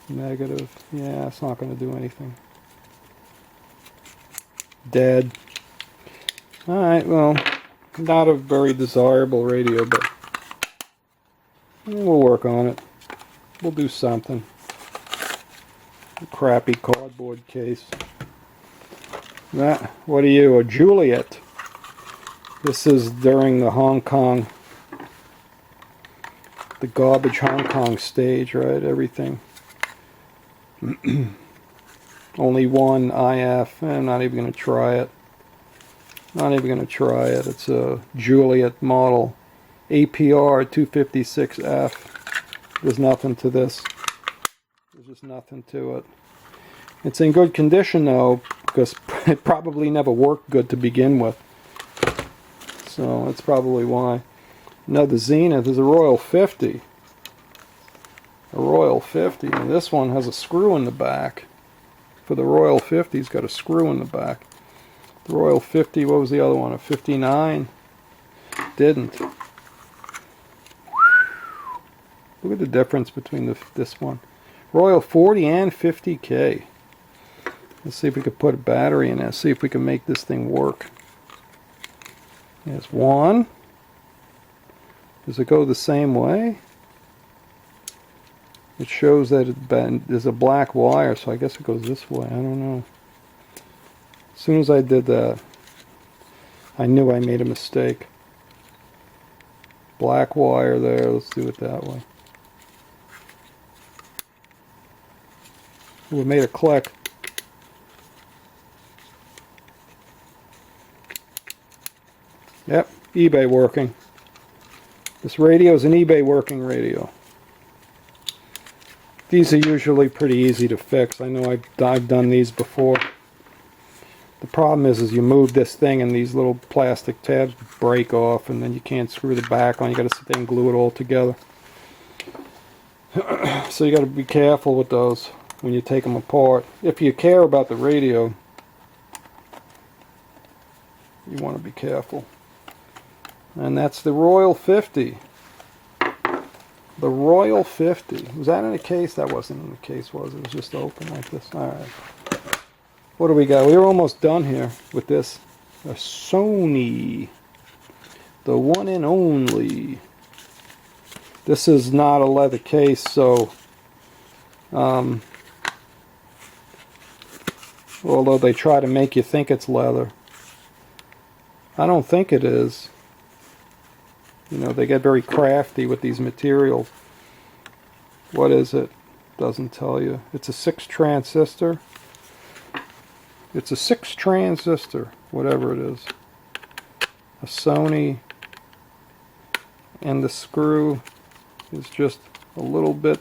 negative. Yeah, it's not going to do anything. Dead. Alright, well, not a very desirable radio, but we'll work on it. We'll do something. A crappy cardboard case. What are you, a Juliet? This is during the Hong Kong, the garbage Hong Kong stage, right? Everything. Only one IF. I'm not even going to try it. Not even going to try it. It's a Juliet model. APR 256F. There's nothing to this. There's just nothing to it. It's in good condition though, because it probably never worked good to begin with. So that's probably why. Another Zenith is a Royal 50. A Royal 50. And this one has a screw in the back. For the Royal 50, it's got a screw in the back. The Royal 50, what was the other one? A 59? Didn't. Look at the difference between this one. Royal 40 and 50K. Let's see if we can put a battery in there. See if we can make this thing work. There's one. Does it go the same way? It shows that there's a black wire, so I guess it goes this way. I don't know. As soon as I did that, I knew I made a mistake. Black wire there. Let's do it that way. We made a click. Yep, eBay working. This radio is an eBay working radio. These are usually pretty easy to fix. I know I've done these before. The problem is you move this thing and these little plastic tabs break off, and then you can't screw the back on. You got to sit there and glue it all together. So you got to be careful with those when you take them apart. If you care about the radio, you want to be careful. And that's the Royal 50. The Royal 50. Was that in a case? That wasn't in the case, was it? It was just open like this. Alright. What do we got? We're almost done here with this. A Sony. The one and only. This is not a leather case, so... Although they try to make you think it's leather. I don't think it is. You know, they get very crafty with these materials. What is it? Doesn't tell you. It's a 6 transistor. It's a 6 transistor, whatever it is. A Sony. And the screw is just a little bit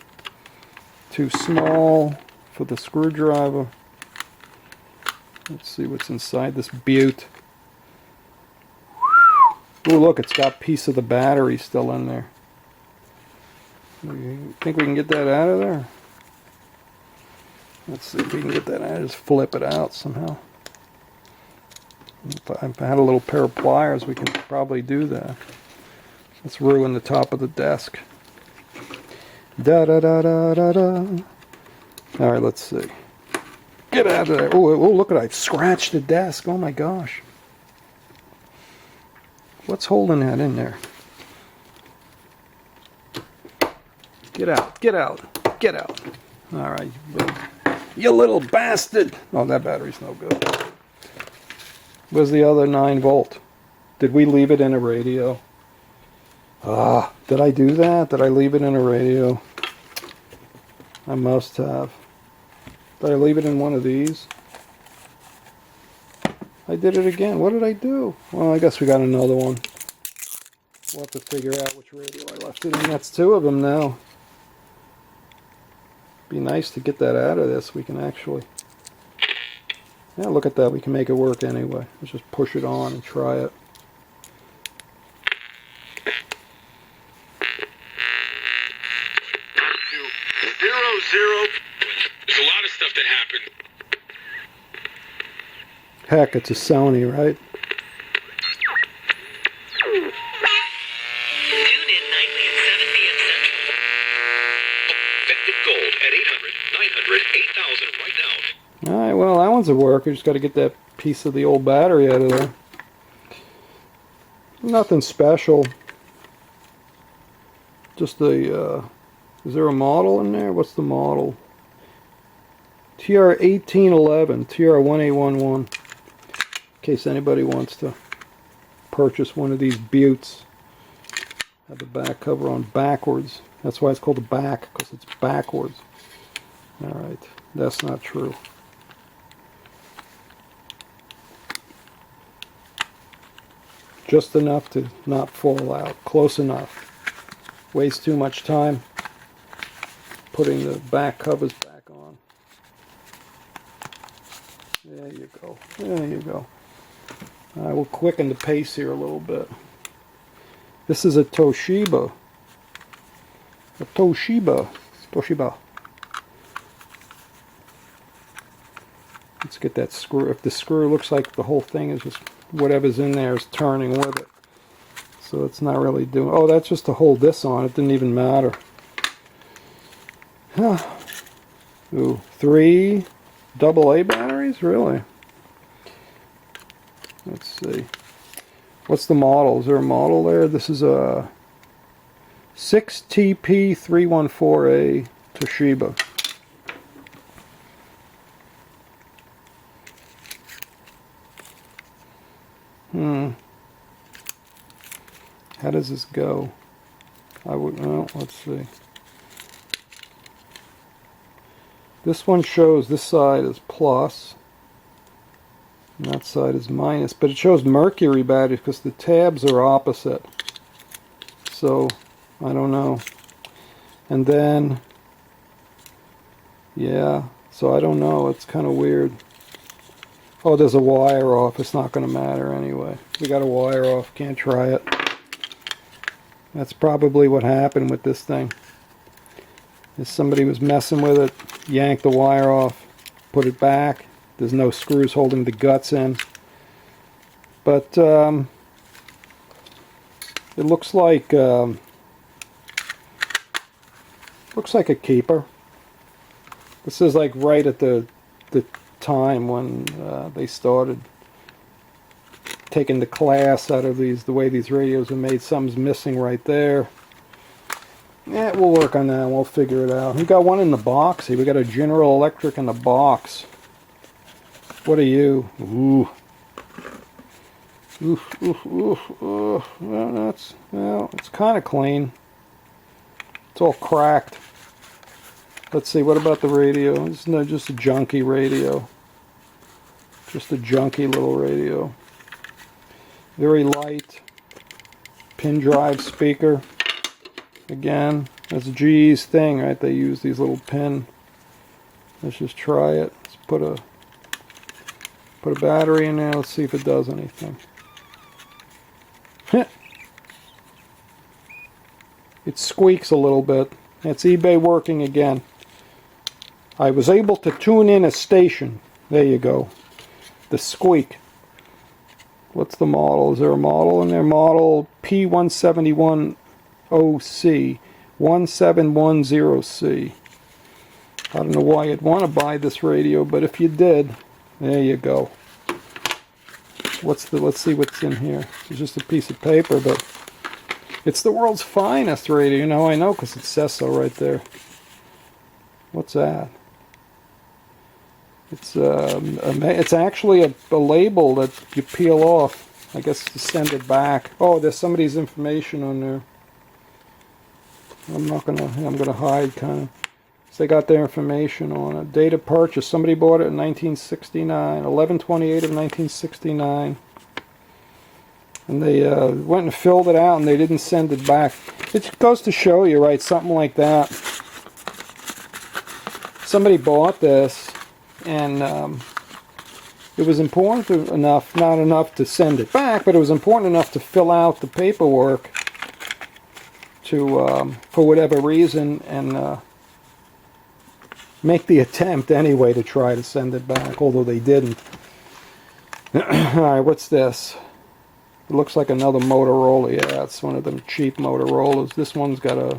too small for the screwdriver. Let's see what's inside this beaut. Oh, look, it's got a piece of the battery still in there. You think we can get that out of there? Let's see if we can get that out. Just flip it out somehow. If I had a little pair of pliers, we can probably do that. Let's ruin the top of the desk. Da da da da da da. All right, let's see. Get out of there! Oh, look at it! I've scratched the desk. Oh my gosh! What's holding that in there? Get out! Get out! Get out! All right, you little bastard! Oh, that battery's no good. Where's the other 9-volt? Did we leave it in a radio? Did I do that? Did I leave it in a radio? I must have. Did I leave it in one of these? I did it again. What did I do? Well, I guess we got another one. We'll have to figure out which radio I left it in. That's 2 of them now. Be nice to get that out of this. We can actually... Yeah, look at that. We can make it work anyway. Let's just push it on and try it. There's a lot of stuff that happened. Heck, it's a Sony, right? Tune in nightly at 7 p.m. Central. Vented Gold at 800-900-8000 right now. Alright, well, that one's a work. We just got to get that piece of the old battery out of there. Nothing special. Just the, is there a model in there? What's the model? TR1811, TR1811. In case anybody wants to purchase one of these buttes. Have the back cover on backwards. That's why it's called the back, because it's backwards. Alright, that's not true. Just enough to not fall out. Close enough. Waste too much time putting the back covers back on. There you go. There you go. I will quicken the pace here a little bit. This is a Toshiba. A Toshiba. Toshiba. Let's get that screw. If the screw looks like the whole thing is just whatever's in there is turning with it. So it's not really doing... Oh, that's just to hold this on. It didn't even matter. Ooh, 3 AA batteries? Really? Let's see. What's the model? Is there a model there? This is a 6TP314A Toshiba. How does this go? Well, let's see. This one shows this side is plus, and that side is minus, but it shows mercury batteries because the tabs are opposite. So, I don't know. And then, yeah, so I don't know. It's kind of weird. Oh, there's a wire off. It's not going to matter anyway. We got a wire off. Can't try it. That's probably what happened with this thing. If somebody was messing with it, yanked the wire off, put it back. There's no screws holding the guts in. But it looks like a keeper. This is like right at the time when they started taking the class out of these, the way these radios are made. Something's missing right there. Yeah, we'll work on that. We'll figure it out. We got one in the box. See, we got a General Electric in the box. What are you? Ooh. Oof, oof, oof, oof. Well, it's kind of clean. It's all cracked. Let's see, what about the radio? It's not just a junky radio. Just a junky little radio. Very light. Pin drive speaker. Again, that's GE's thing, right? They use these little pin. Let's just try it. Let's put a battery in there. Let's see if it does anything. It squeaks a little bit. It's eBay working again. I was able to tune in a station. There you go. The squeak. What's the model? Is there a model in there? Model P171OC. 1710C. I don't know why you'd want to buy this radio, but if you did, there you go. Let's see what's in here. It's just a piece of paper, but it's the world's finest radio. You know, I know because it says so right there. What's that? It's actually a label that you peel off. I guess to send it back. Oh, there's somebody's information on there. I'm gonna hide kind of. So they got their information on it. Date of purchase. Somebody bought it in 1969, 11/28 of 1969. And they went and filled it out, and they didn't send it back. It goes to show you, right? Something like that. Somebody bought this, and it was important enough, not enough to send it back, but it was important enough to fill out the paperwork to, for whatever reason, and make the attempt anyway to try to send it back, although they didn't. Alright, what's this? It looks like another Motorola. Yeah, it's one of them cheap Motorola's. This one's got a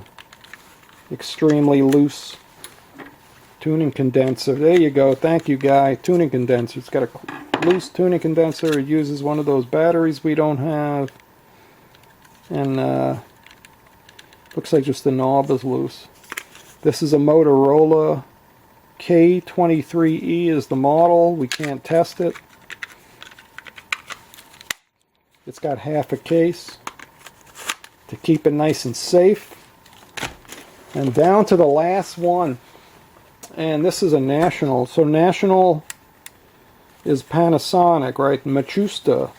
extremely loose tuning condenser. There you go. Thank you, guy. Tuning condenser. It's got a loose tuning condenser. It uses one of those batteries we don't have. And looks like just the knob is loose. This is a Motorola K23E is the model. We can't test it. It's got half a case to keep it nice and safe. And down to the last one. And this is a National. So National is Panasonic, right? Machusta.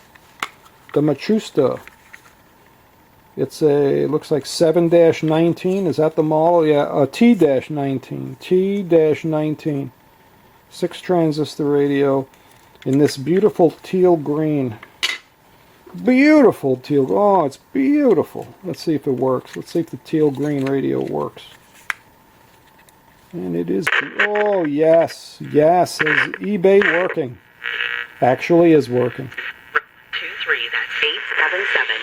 The Machusta. It's a, looks like 7-19. Is that the model? Yeah, T-19. T-19. 6 transistor radio in this beautiful teal green. Beautiful teal. Oh, it's beautiful. Let's see if it works. Let's see if the teal green radio works. And it is. Oh, yes. Yes. Is eBay working? Actually is working. 23, that's 877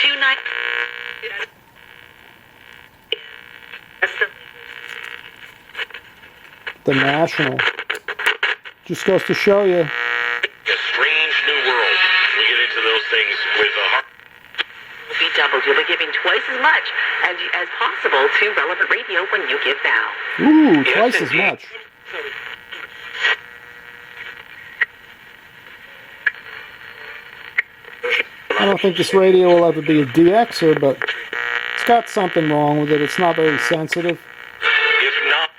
29. The National. Just goes to show you. A strange new world. We get into those things with a heart. Be doubled. You'll be giving twice as much as possible to relevant radio when you give now. Ooh, twice as much. I don't think this radio will ever be a DXer, but it's got something wrong with it. It's not very sensitive. If not,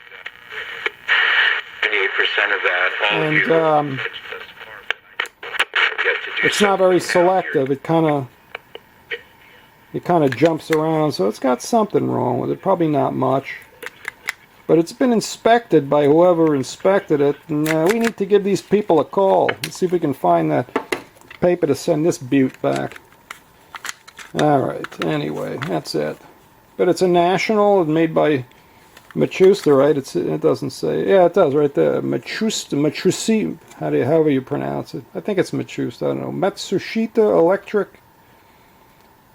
98% of that, all of you. And it's not very selective. It kind of jumps around, so it's got something wrong with it. Probably not much. But it's been inspected by whoever inspected it, and we need to give these people a call. Let's see if we can find that paper to send this butte back. Alright, anyway, that's it. But it's a National, made by Machusta, right? It doesn't say. Yeah, it does right there. Machusi, however you pronounce it. I think it's Machusta, I don't know. Matsushita Electric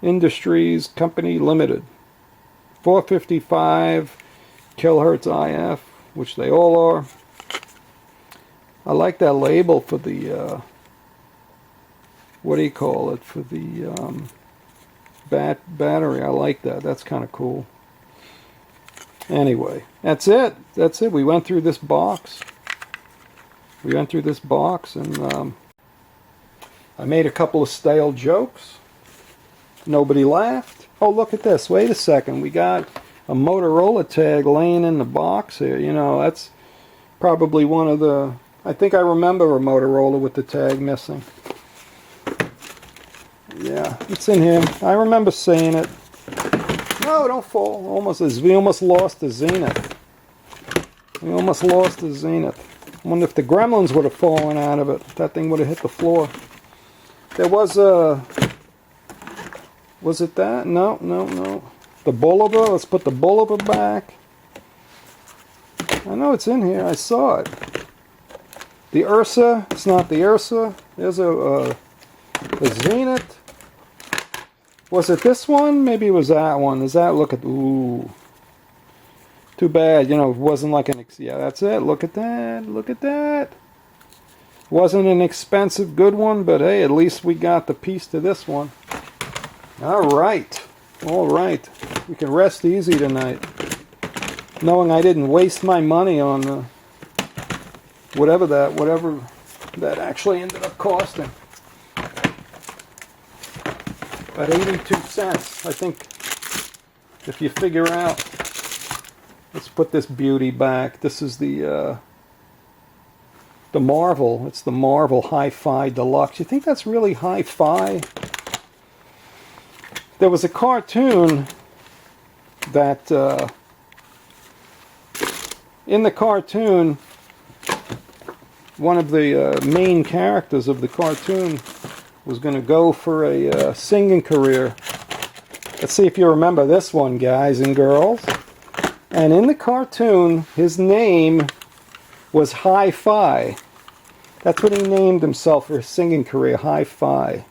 Industries Company Limited. 455 kilohertz IF, which they all are. I like that label for the what do you call it, for the battery. I like that. That's kind of cool. Anyway, that's it. We went through this box. we went through this box, and I made a couple of stale jokes. Nobody laughed. Oh, look at this. Wait a second. We got a Motorola tag laying in the box here. You know, that's probably one of the... I think I remember a Motorola with the tag missing. Yeah, it's in here. I remember seeing it. No, don't fall. We almost lost the Zenith. We almost lost the Zenith. I wonder if the gremlins would have fallen out of it. That thing would have hit the floor. There was a... Was it that? No, no, no. The Bulliver. Let's put the Bulliver back. I know it's in here. I saw it. The Ursa. It's not the Ursa. There's a Zenith. Was it this one? Maybe it was that one. Does that look at... Ooh. Too bad. You know, it wasn't like an... Yeah, that's it. Look at that. Look at that. Wasn't an expensive good one, but hey, at least we got the piece to this one. Alright. Alright. We can rest easy tonight. Knowing I didn't waste my money on whatever that actually ended up costing. About 82 cents. I think if you figure out... Let's put this beauty back. This is the Marvel. It's the Marvel Hi-Fi Deluxe. You think that's really hi-fi? There was a cartoon that, in the cartoon, one of the main characters of the cartoon was going to go for a singing career. Let's see if you remember this one, guys and girls. And in the cartoon, his name was Hi-Fi. That's what he named himself for his singing career, Hi-Fi.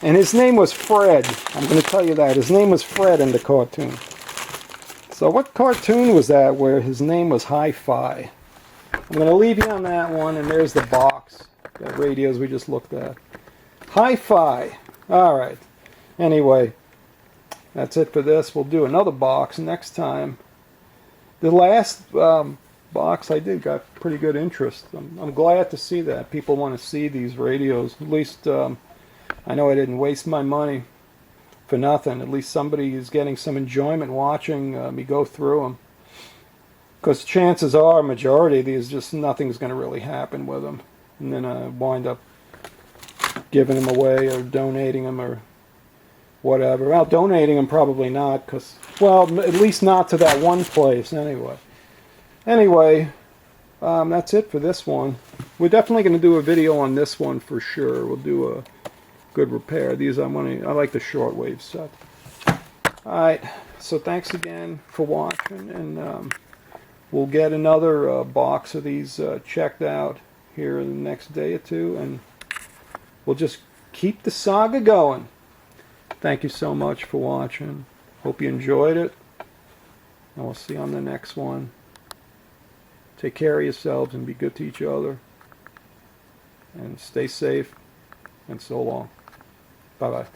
And his name was Fred. I'm going to tell you that. His name was Fred in the cartoon. So what cartoon was that where his name was Hi-Fi? I'm going to leave you on that one, and there's the box. That radios we just looked at. Hi-Fi. Alright. Anyway, that's it for this. We'll do another box next time. The last box I did got pretty good interest. I'm glad to see that. People want to see these radios. At least... I know I didn't waste my money for nothing. At least somebody is getting some enjoyment watching me go through them. Because chances are, majority of these, just nothing's going to really happen with them. And then I wind up giving them away or donating them or whatever. Well, donating them probably not, because, well, at least not to that one place anyway. Anyway, that's it for this one. We're definitely going to do a video on this one for sure. We'll do a good repair. These I like the shortwave set. Alright, so thanks again for watching, and we'll get another box of these checked out here in the next day or two, and we'll just keep the saga going. Thank you so much for watching. Hope you enjoyed it, and we'll see you on the next one. Take care of yourselves and be good to each other, and stay safe, and so long. Bye-bye.